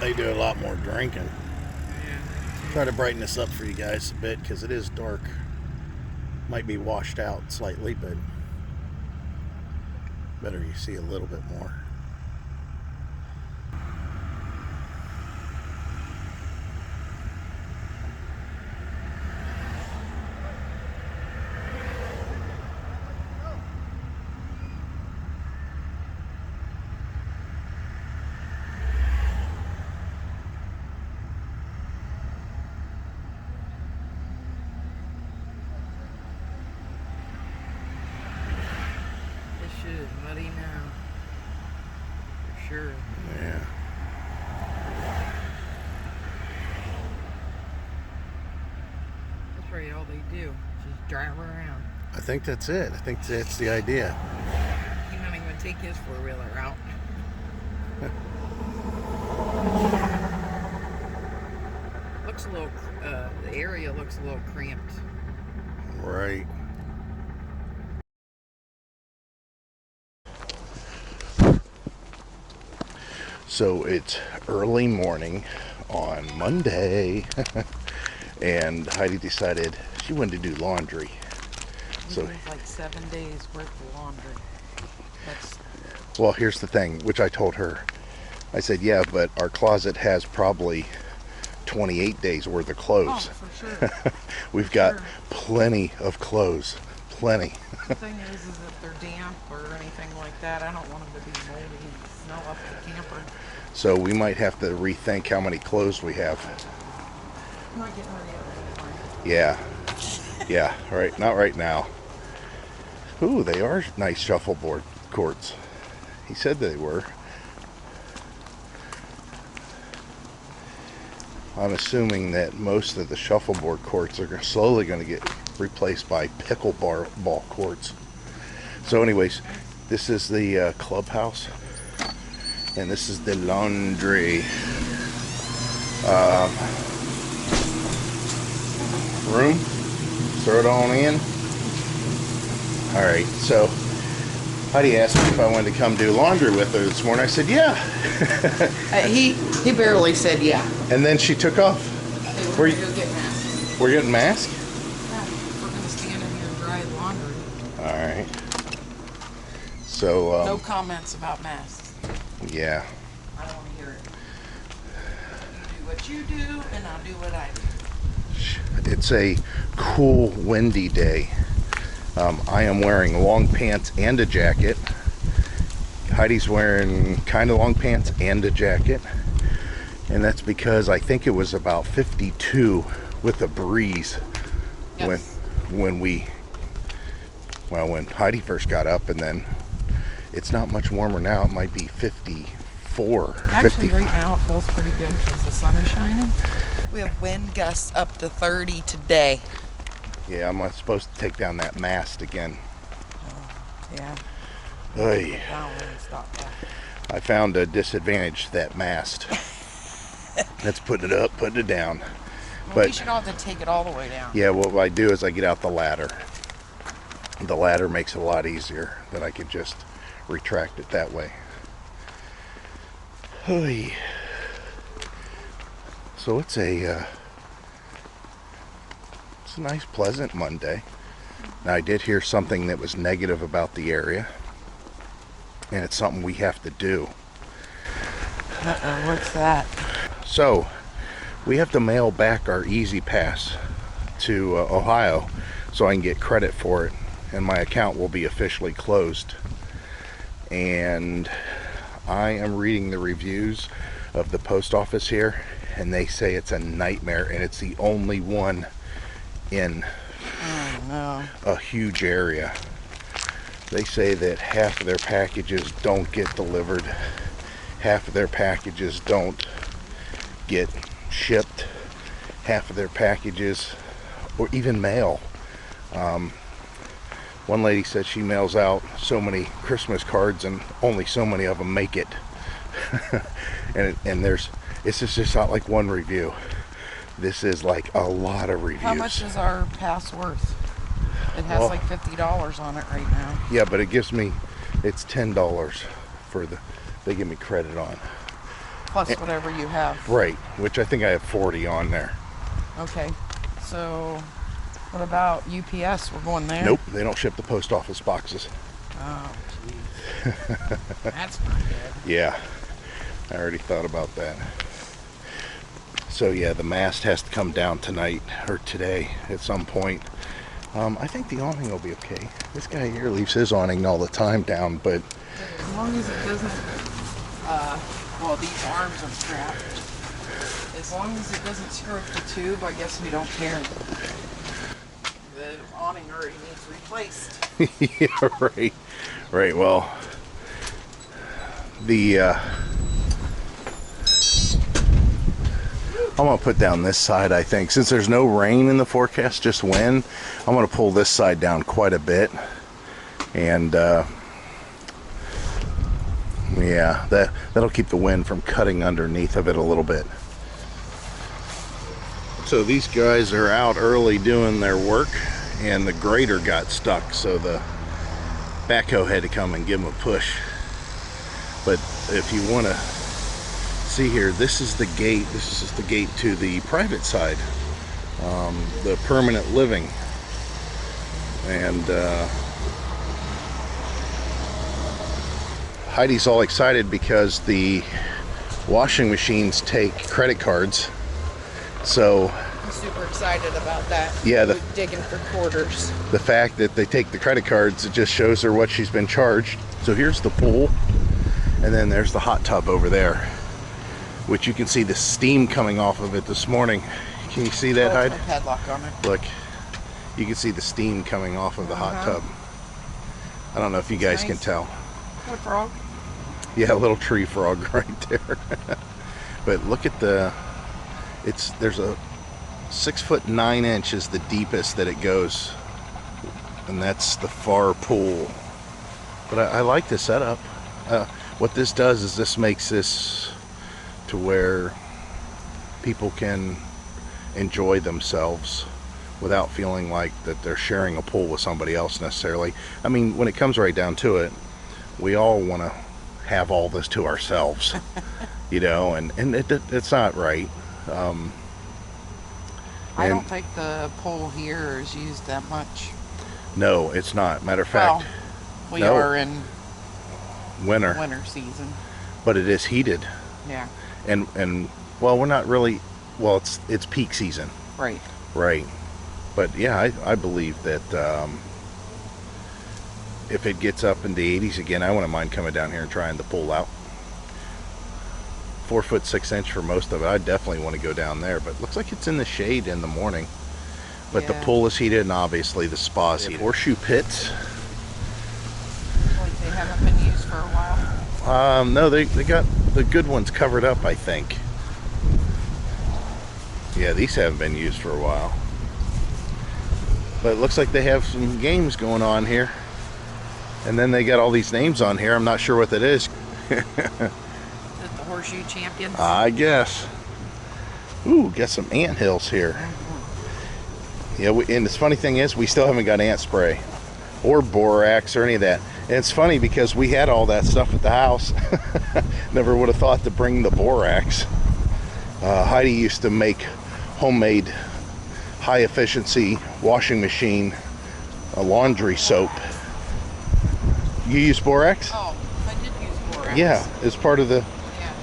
They do a lot more drinking. Yeah. Try to brighten this up for you guys a bit because it is dark. Might be washed out slightly, but better you see a little bit more. This shit is muddy now. For sure. Yeah. That's probably all they do. Just drive around. I think that's it. I think that's the idea. He not even take his four-wheeler out. Looks a little, the area looks a little cramped. Right. So it's early morning on Monday, and Heidi decided she wanted to do laundry. So, It's like 7 days worth of laundry. That's well, here's the thing, which I told her. I said, yeah, but our closet has probably 28 days worth of clothes. for sure. We've got Sure. plenty of clothes. Plenty. The thing is that they're damp or anything like that. I don't want them to be moldy and smell up the camper. So we might have to rethink how many clothes we have. I'm not getting ready to find. Yeah. Yeah, right. Not right now. Ooh, they are nice shuffleboard courts. He said they were. I'm assuming that most of the shuffleboard courts are slowly going to get replaced by pickleball courts. So anyways, this is the clubhouse, and this is the laundry room. Throw it on in. Alright, so Heidi asked me if I wanted to come do laundry with her this morning. I said, yeah. He barely said yeah. And then she took off. We're Where gonna you- go get masks. We're getting masked? Yeah, we're gonna stand in here and dry laundry. Alright. So, No comments about masks. yeah. I don't want to hear it. You do what you do, and I'll do what I do. It's a cool, windy day. I am wearing long pants and a jacket. Heidi's wearing kind of long pants and a jacket, and that's because I think it was about 52 with a breeze. Yes. when Heidi first got up, and then it's not much warmer now. It might be 54. Actually, right now it feels pretty good because the sun is shining. We have wind gusts up to 30 today. Yeah, I'm supposed to take down that mast again. Yeah. Oy. Stop that. I found a disadvantage to that mast. That's putting it up, putting it down. Well, But we should all have to take it all the way down. yeah, what I do is I get out the ladder. The ladder makes it a lot easier. Then I can just retract it that way. Oy. So it's a nice, pleasant Monday. Now, I did hear something that was negative about the area, and it's something we have to do. Uh-oh, what's that? So, we have to mail back our Easy Pass to Ohio so I can get credit for it, and my account will be officially closed. And I am reading the reviews of the post office here, and they say it's a nightmare, and it's the only one in a huge area. They say that half of their packages don't get delivered, half of their packages don't get shipped, half of their packages, or even mail. One lady said she mails out so many Christmas cards and only so many of them make it. and it's just not like one review. This is like a lot of reviews. How much is our pass worth? It has like $50 on it right now. Yeah, but it's $10 for they give me credit on. Plus whatever you have. Right, which I think I have 40 on there. Okay, so what about UPS? We're going there? Nope, they don't ship the post office boxes. Oh, jeez. That's not good. Yeah, I already thought about that. So yeah, the mast has to come down tonight or today at some point. I think the awning will be okay. This guy here leaves his awning all the time down, but as long as it doesn't, well, these arms are strapped. As long as it doesn't screw up the tube, I guess we don't care. The awning already needs replaced. yeah, right. Right, well, I'm going to put down this side, I think. Since there's no rain in the forecast, just wind, I'm going to pull this side down quite a bit. And, yeah, that'll keep the wind from cutting underneath of it a little bit. So these guys are out early doing their work, and the grader got stuck, so the backhoe had to come and give them a push. But if you want to see here, this is the gate. This is the gate to the private side, the permanent living. And Heidi's all excited because the washing machines take credit cards. So I'm super excited about that. Yeah, We're digging for quarters. the fact that they take the credit cards, it just shows her what she's been charged. So here's the pool, and then there's the hot tub over there, which you can see the steam coming off of it this morning. Can you see that, Heidi? Padlock on it. Look, you can see the steam coming off of the hot tub. I don't know if you guys can tell. What frog? Yeah, a little tree frog right there. But look at there's a 6'9" is the deepest that it goes, and that's the far pool. But I like the setup. What this does is this makes this to where people can enjoy themselves without feeling like that they're sharing a pool with somebody else necessarily. I mean, when it comes right down to it, we all want to have all this to ourselves, you know, and it's not right. I don't think the pool here is used that much. No, it's not. Matter of fact, we no. are in winter season. But it is heated. Yeah. And well, we're not really. Well, it's peak season. if it gets up in the 80s again, I wouldn't mind coming down here and trying to pull out. 4 foot 6 inch for most of it. I definitely want to go down there, but looks like it's in the shade in the morning. But the pool is heated, and obviously the spa is heated. Horseshoe pits. Like they haven't been used for a while. No, they got the good ones covered up, I think. Yeah, these haven't been used for a while. But it looks like they have some games going on here. And then they got all these names on here. I'm not sure what that is. Is it the Horseshoe Champions? I guess. Ooh, got some ant hills here. Yeah, and the funny thing is, we still haven't got ant spray or borax or any of that. And it's funny because we had all that stuff at the house. Never would have thought to bring the borax. Heidi used to make homemade high efficiency washing machine laundry soap. You use borax? Oh, I did use borax. Yeah, it's part of the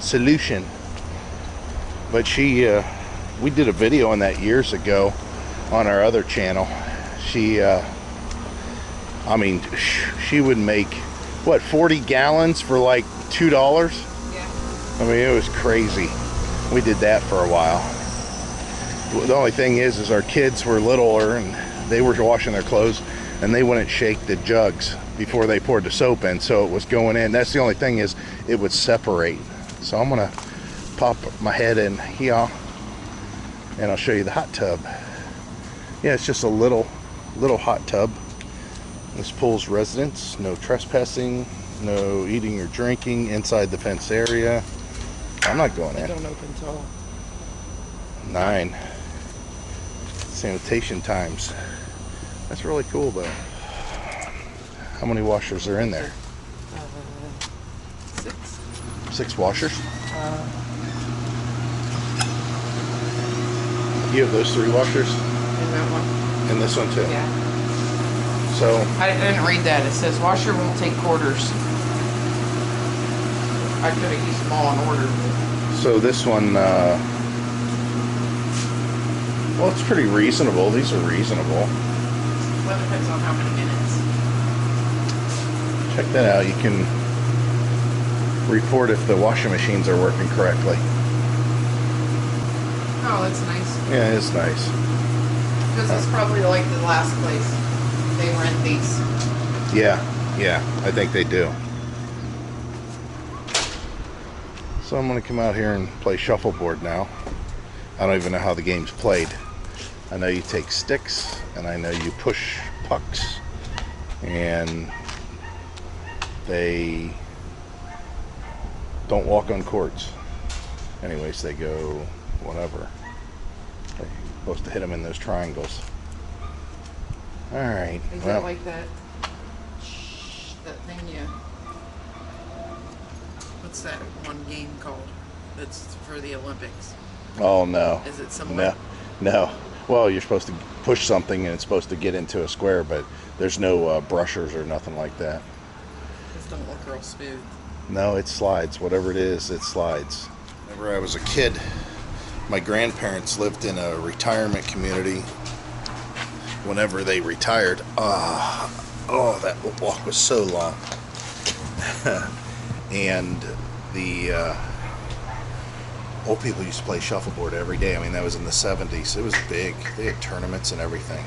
solution. But we did a video on that years ago on our other channel. She would make, what, 40 gallons for like $2? Yeah. I mean, it was crazy. We did that for a while. The only thing is our kids were littler and they were washing their clothes and they wouldn't shake the jugs before they poured the soap in, so it was going in. That's the only thing, is it would separate. So I'm gonna pop my head in here and I'll show you the hot tub. Yeah, it's just a little hot tub. This pool's residents, no trespassing, no eating or drinking inside the fenced area. I'm not going in. Don't open till 9. Sanitation times. That's really cool though. How many washers are in there? 6. 6 washers? You have those 3 washers? In that one. And this one too? Yeah. So I didn't read that. It says washer won't take quarters. I could have used them all in order. So this one, well, it's pretty reasonable. These are reasonable. Well, it depends on how many minutes. Check that out. You can report if the washing machines are working correctly. Oh, that's nice. Yeah, it's nice. Because it's probably like the last place they rent these. Yeah, I think they do. So I'm going to come out here and play shuffleboard now. I don't even know how the game's played. I know you take sticks, and I know you push pucks, and they don't walk on courts. Anyways, they go whatever. They're supposed to hit them in those triangles. Alright. Is that like that thing what's that one game called that's for the Olympics? Oh, no. Is it similar? No. Well, you're supposed to push something and it's supposed to get into a square, but there's no brushers or nothing like that. This don't look real smooth. No, it slides. Whatever it is, it slides. Whenever I was a kid, my grandparents lived in a retirement community. Whenever they retired, that walk was so long. And the old people used to play shuffleboard every day. I mean, that was in the 70s. It was big. They had tournaments and everything.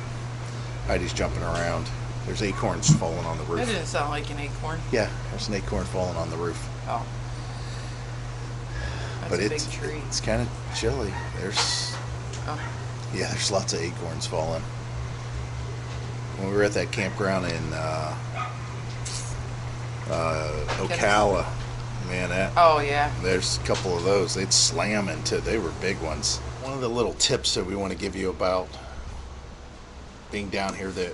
Heidi's jumping around. There's acorns falling on the roof. That didn't sound like an acorn. Yeah, there's an acorn falling on the roof. Oh. That's But a big tree. It's kind of chilly. There's lots of acorns falling. When we were at that campground in Ocala, man, there's a couple of those. They'd slam into. They were big ones. One of the little tips that we want to give you about being down here that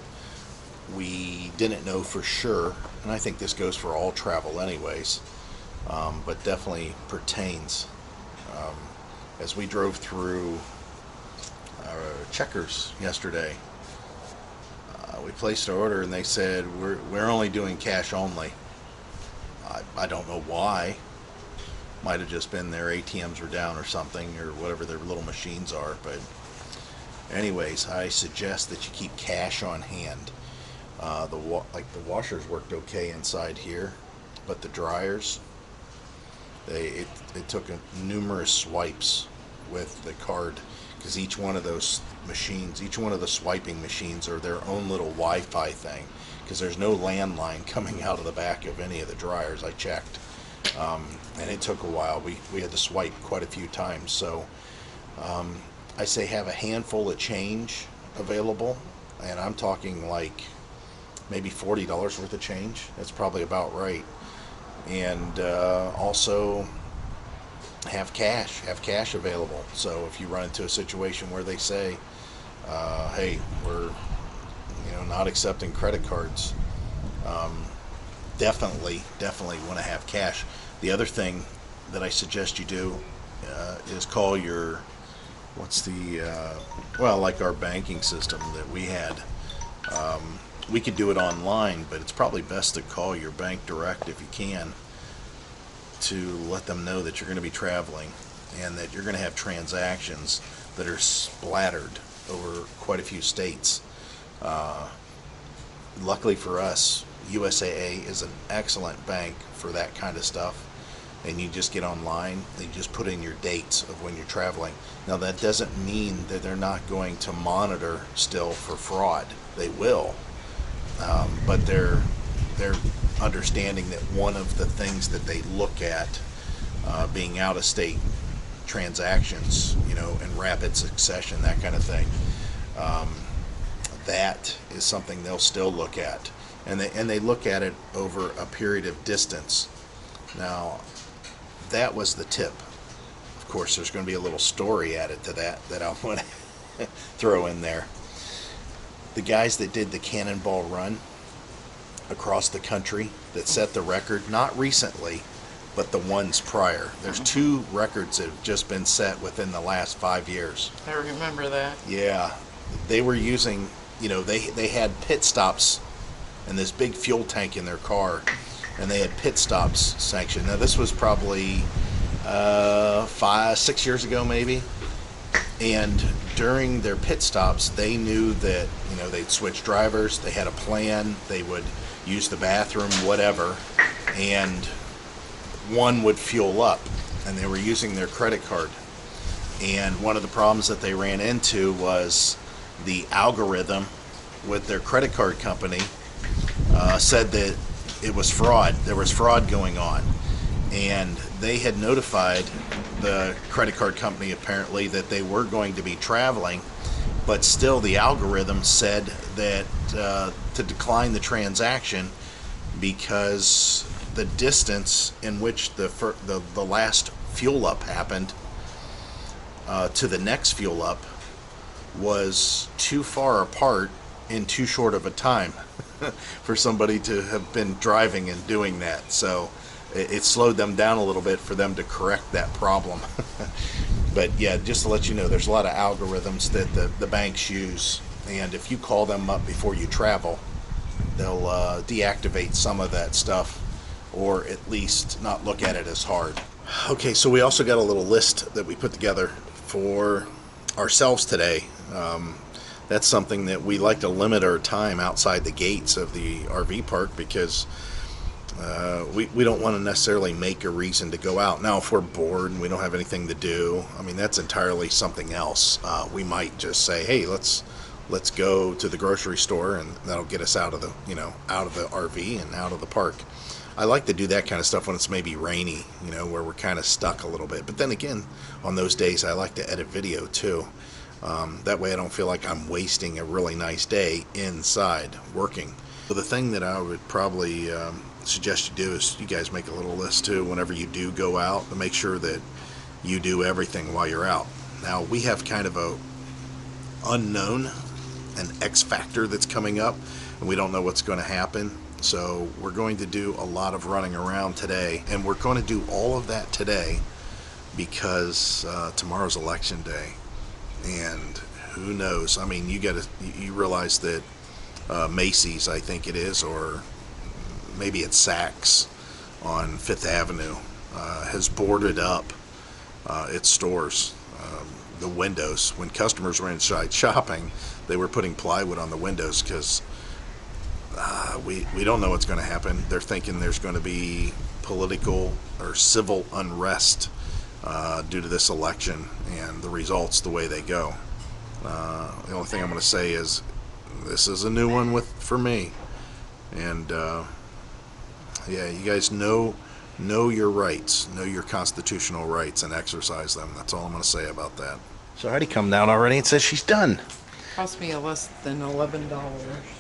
we didn't know for sure, and I think this goes for all travel anyways, but definitely pertains. As we drove through Checkers yesterday, we placed our order and they said we're only doing cash only. I don't know why. Might have just been their ATMs were down or something, or whatever their little machines are. But anyways, I suggest that you keep cash on hand. Like the washers worked okay inside here, but the dryers, it took numerous swipes with the card, because each one of those machines, each one of the swiping machines are their own little Wi-Fi thing, because there's no landline coming out of the back of any of the dryers. I checked, and it took a while. We had to swipe quite a few times. So I say have a handful of change available, and I'm talking like maybe $40 worth of change. That's probably about right. And also have cash available. So if you run into a situation where they say, hey, we're not accepting credit cards, definitely want to have cash. The other thing that I suggest you do is call your, like our banking system that we had. We could do it online, but it's probably best to call your bank direct if you can, to let them know that you're going to be traveling and that you're going to have transactions that are splattered over quite a few states. Luckily for us, USAA is an excellent bank for that kind of stuff. And you just get online and you just put in your dates of when you're traveling. Now that doesn't mean that they're not going to monitor still for fraud. They will, but they're understanding that one of the things that they look at, being out of state transactions, in rapid succession, that kind of thing. That is something they'll still look at, and they look at it over a period of distance. Now, that was the tip. Of course, there's going to be a little story added to that I want to throw in there. The guys that did the Cannonball Run across the country that set the record, not recently, but the ones prior. There's 2 records that have just been set within the last 5 years. I remember that. Yeah, they were using, they had pit stops and this big fuel tank in their car, and they had pit stops sanctioned. Now this was probably 5-6 years ago maybe, and during their pit stops they knew that they'd switch drivers, they had a plan, they would use the bathroom, whatever, and one would fuel up, and they were using their credit card. And one of the problems that they ran into was the algorithm with their credit card company said that it was fraud. There was fraud going on, and they had notified the credit card company apparently that they were going to be traveling, but still the algorithm said that to decline the transaction because the distance in which the last fuel up happened to the next fuel up was too far apart in too short of a time for somebody to have been driving and doing that. So it slowed them down a little bit for them to correct that problem. But yeah, just to let you know, there's a lot of algorithms that the banks use, and if you call them up before you travel, they'll deactivate some of that stuff, or at least not look at it as hard. Okay, so we also got a little list that we put together for ourselves today. That's something that we like to limit our time outside the gates of the RV park, because we don't want to necessarily make a reason to go out. Now, if we're bored and we don't have anything to do, I mean, that's entirely something else. We might just say, hey, let's go to the grocery store, and that'll get us out of the out of the RV and out of the park. I like to do that kind of stuff when it's maybe rainy, where we're kind of stuck a little bit. But then again, on those days, I like to edit video too. That way I don't feel like I'm wasting a really nice day inside working. So the thing that I would probably suggest you do is you guys make a little list too whenever you do go out, to make sure that you do everything while you're out. Now, we have kind of a unknown, an X factor that's coming up, and we don't know what's going to happen. So we're going to do a lot of running around today, and we're going to do all of that today because tomorrow's election day, and who knows? I mean, you realize that Macy's, I think it is, or maybe it's Saks on Fifth Avenue, has boarded up its stores, the windows. When customers were inside shopping, they were putting plywood on the windows because we don't know what's going to happen. They're thinking there's going to be political or civil unrest due to this election and the results the way they go. The only thing I'm going to say is this is a new one for me, and yeah, you guys know your rights, know your constitutional rights, and exercise them. That's all I'm going to say about that. So Heidi come down already and says she's done. Cost me less than $11.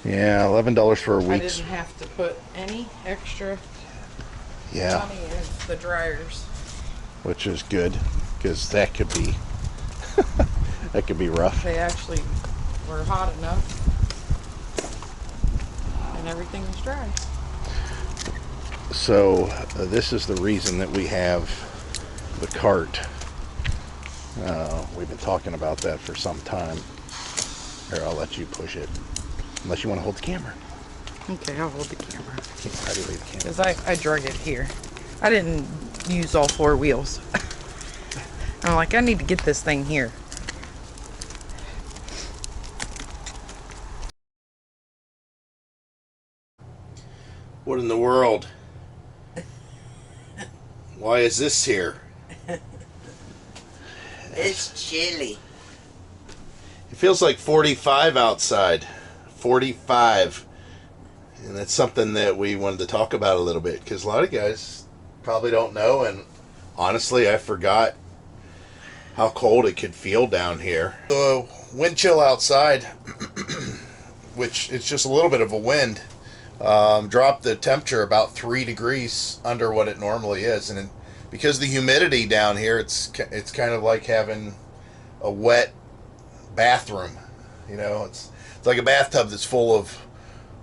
Yeah, $11 for a week. I didn't have to put any extra Yeah, money in the dryers. which is good because that could be that could be rough. They actually were hot enough, and everything was dry. So this is the reason that we have the cart. We've been talking about that for some time. Here, I'll let you push it, unless you want to hold the camera. Okay, I'll hold the camera. How do you leave the camera? Because I drug it here. I didn't use all 4 wheels. I'm like, I need to get this thing here. What in the world? Why is this here? It's chilly. It feels like 45 outside. 45. And that's something that we wanted to talk about a little bit, because a lot of guys probably don't know, and honestly I forgot how cold it could feel down here. The wind chill outside, which it's just a little bit of a wind, dropped the temperature about 3 degrees under what it normally is, and because of the humidity down here, it's kind of like having a wet bathroom. You know, it's like a bathtub that's full of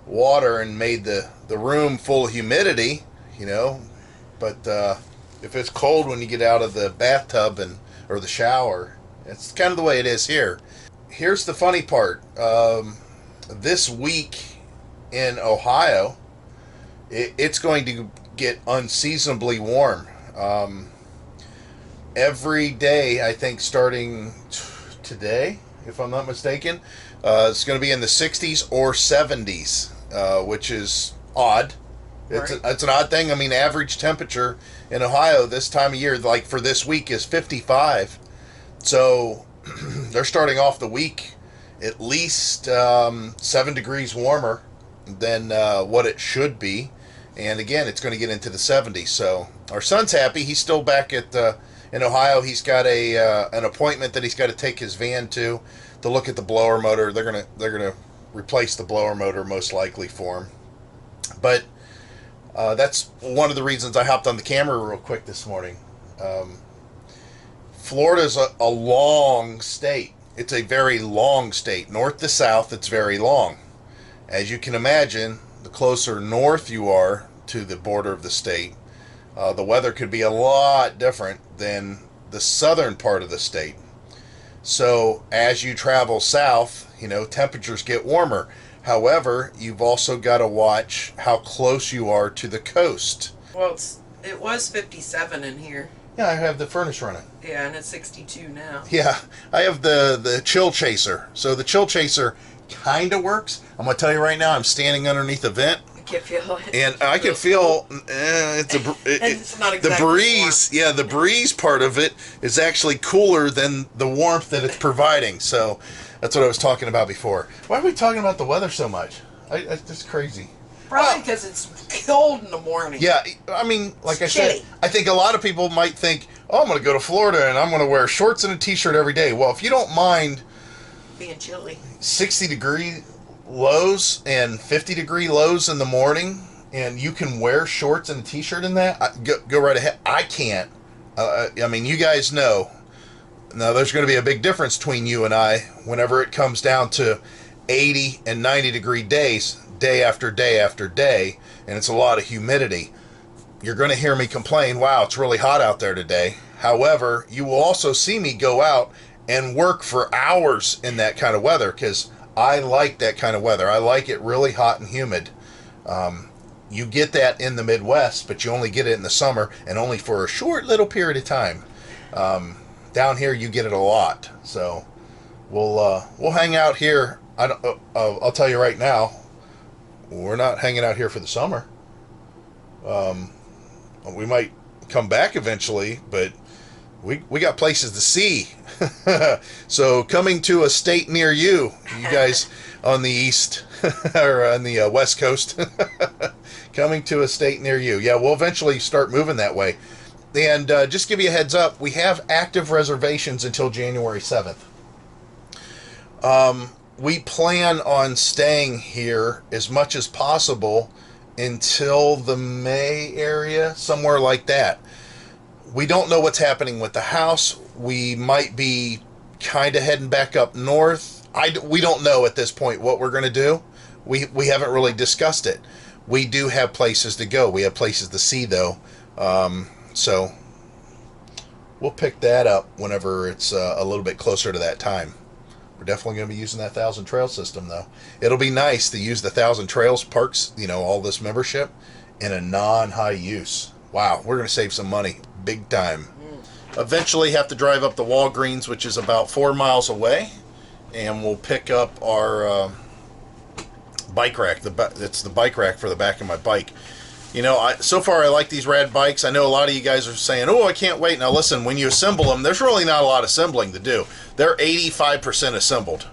water and made the room full of humidity, you know. But if it's cold when you get out of the bathtub or the shower, it's kind of the way it is here. Here's the funny part. This week in Ohio, it's going to get unseasonably warm. Every day, I think starting today, if I'm not mistaken, it's going to be in the 60s or 70s, which is odd. It's an odd thing. I mean, average temperature in Ohio this time of year, like for this week, is 55. So they're starting off the week at least 7 degrees warmer than what it should be. And again, it's going to get into the 70s. So our son's happy. He's still back at in Ohio. He's got an appointment that he's got to take his van to look at the blower motor. They're gonna replace the blower motor most likely for him. But that's one of the reasons I hopped on the camera real quick this morning. Florida's a long state. It's a very long state. North to south, it's very long. As you can imagine, the closer north you are to the border of the state, the weather could be a lot different than the southern part of the state. So as you travel south, you know, temperatures get warmer. However, you've also got to watch how close you are to the coast. Well, it was 57 in here. Yeah, I have the furnace running. Yeah, and it's 62 now. Yeah, I have the chill chaser. So the chill chaser kind of works. I'm going to tell you right now, I'm standing underneath a vent. I can feel it. And I can feel it's not exactly the breeze. warm. Yeah, the breeze part of it is actually cooler than the warmth that it's providing. So that's what I was talking about before. Why are we talking about the weather so much? It's just crazy. Probably because it's cold in the morning. Yeah, I mean, like I chilly. said, I think a lot of people might think, oh, I'm going to go to Florida and I'm going to wear shorts and a t-shirt every day. Well, if you don't mind Being chilly. 60-degree lows and 50-degree lows in the morning, and you can wear shorts and a t-shirt in that, go right ahead. I can't. I mean, you guys know. Now, there's going to be a big difference between you and I whenever it comes down to 80 and 90-degree days, day after day after day, and it's a lot of humidity. You're going to hear me complain, wow, it's really hot out there today. However, you will also see me go out and work for hours in that kind of weather, because I like that kind of weather. I like it really hot and humid. You get that in the Midwest, but you only get it in the summer, and only for a short little period of time. Down here, you get it a lot. So we'll hang out here. I'll tell you right now, we're not hanging out here for the summer. We might come back eventually, but we got places to see. So coming to a state near you, you guys on the east or on the west coast, coming to a state near you. Yeah, we'll eventually start moving that way. And just give you a heads up, we have active reservations until January 7th. We plan on staying here as much as possible until the May area, somewhere like that. We don't know what's happening with the house. We might be kind of heading back up north. We don't know at this point what we're going to do. We haven't really discussed it. We do have places to go. We have places to see, though. So we'll pick that up whenever it's a little bit closer to that time. We're definitely going to be using that 1,000 Trail system, though. It'll be nice to use the 1,000 Trails Parks, all this membership, in a non-high use. Wow, we're going to save some money. Big time. Eventually have to drive up to Walgreens, which is about 4 miles away, and we'll pick up our bike rack. It's the bike rack for the back of my bike. So far I like these rad bikes. I know a lot of you guys are saying, oh, I can't wait. Now listen, when you assemble them, there's really not a lot of assembling to do. They're 85% assembled.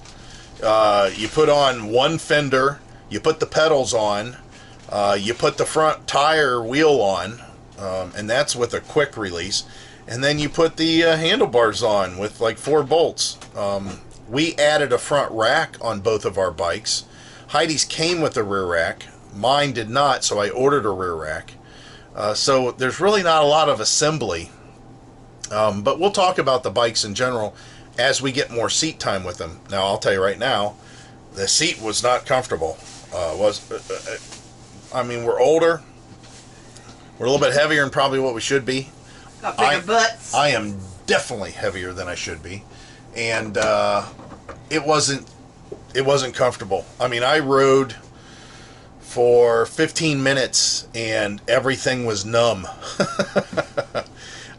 You put on one fender, you put the pedals on, you put the front tire wheel on, and that's with a quick release. And then you put the handlebars on with like 4 bolts. We added a front rack on both of our bikes. HEIDI's came with a rear rack. Mine did not, so I ordered a rear rack. So there's really not a lot of assembly. But we'll talk about the bikes in general as we get more seat time with them. Now, I'll tell you right now, the seat was not comfortable. We're older. We're a little bit heavier than probably what we should be. Got bigger butts. I am definitely heavier than I should be. And it wasn't comfortable. I rode for 15 minutes and everything was numb.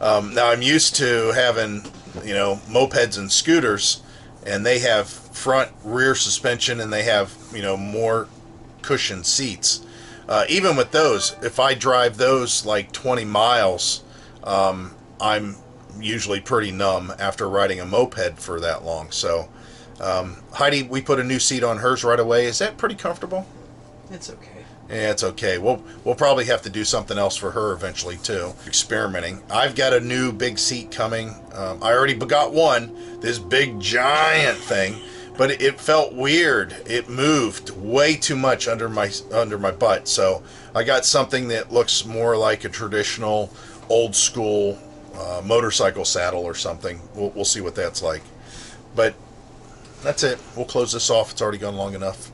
Now I'm used to having, mopeds and scooters, and they have front rear suspension and they have, more cushioned seats. Even with those, if I drive those like 20 miles, I'm usually pretty numb after riding a moped for that long. So, HEIDI, we put a new seat on hers right away. Is that pretty comfortable? It's okay. Yeah, it's okay. We'll probably have to do something else for her eventually too. Experimenting. I've got a new big seat coming. I already got one, this big giant thing, but it felt weird. It moved way too much under my butt. So I got something that looks more like a traditional, old school motorcycle saddle or something. We'll see what that's like. But that's it. We'll close this off. It's already gone long enough.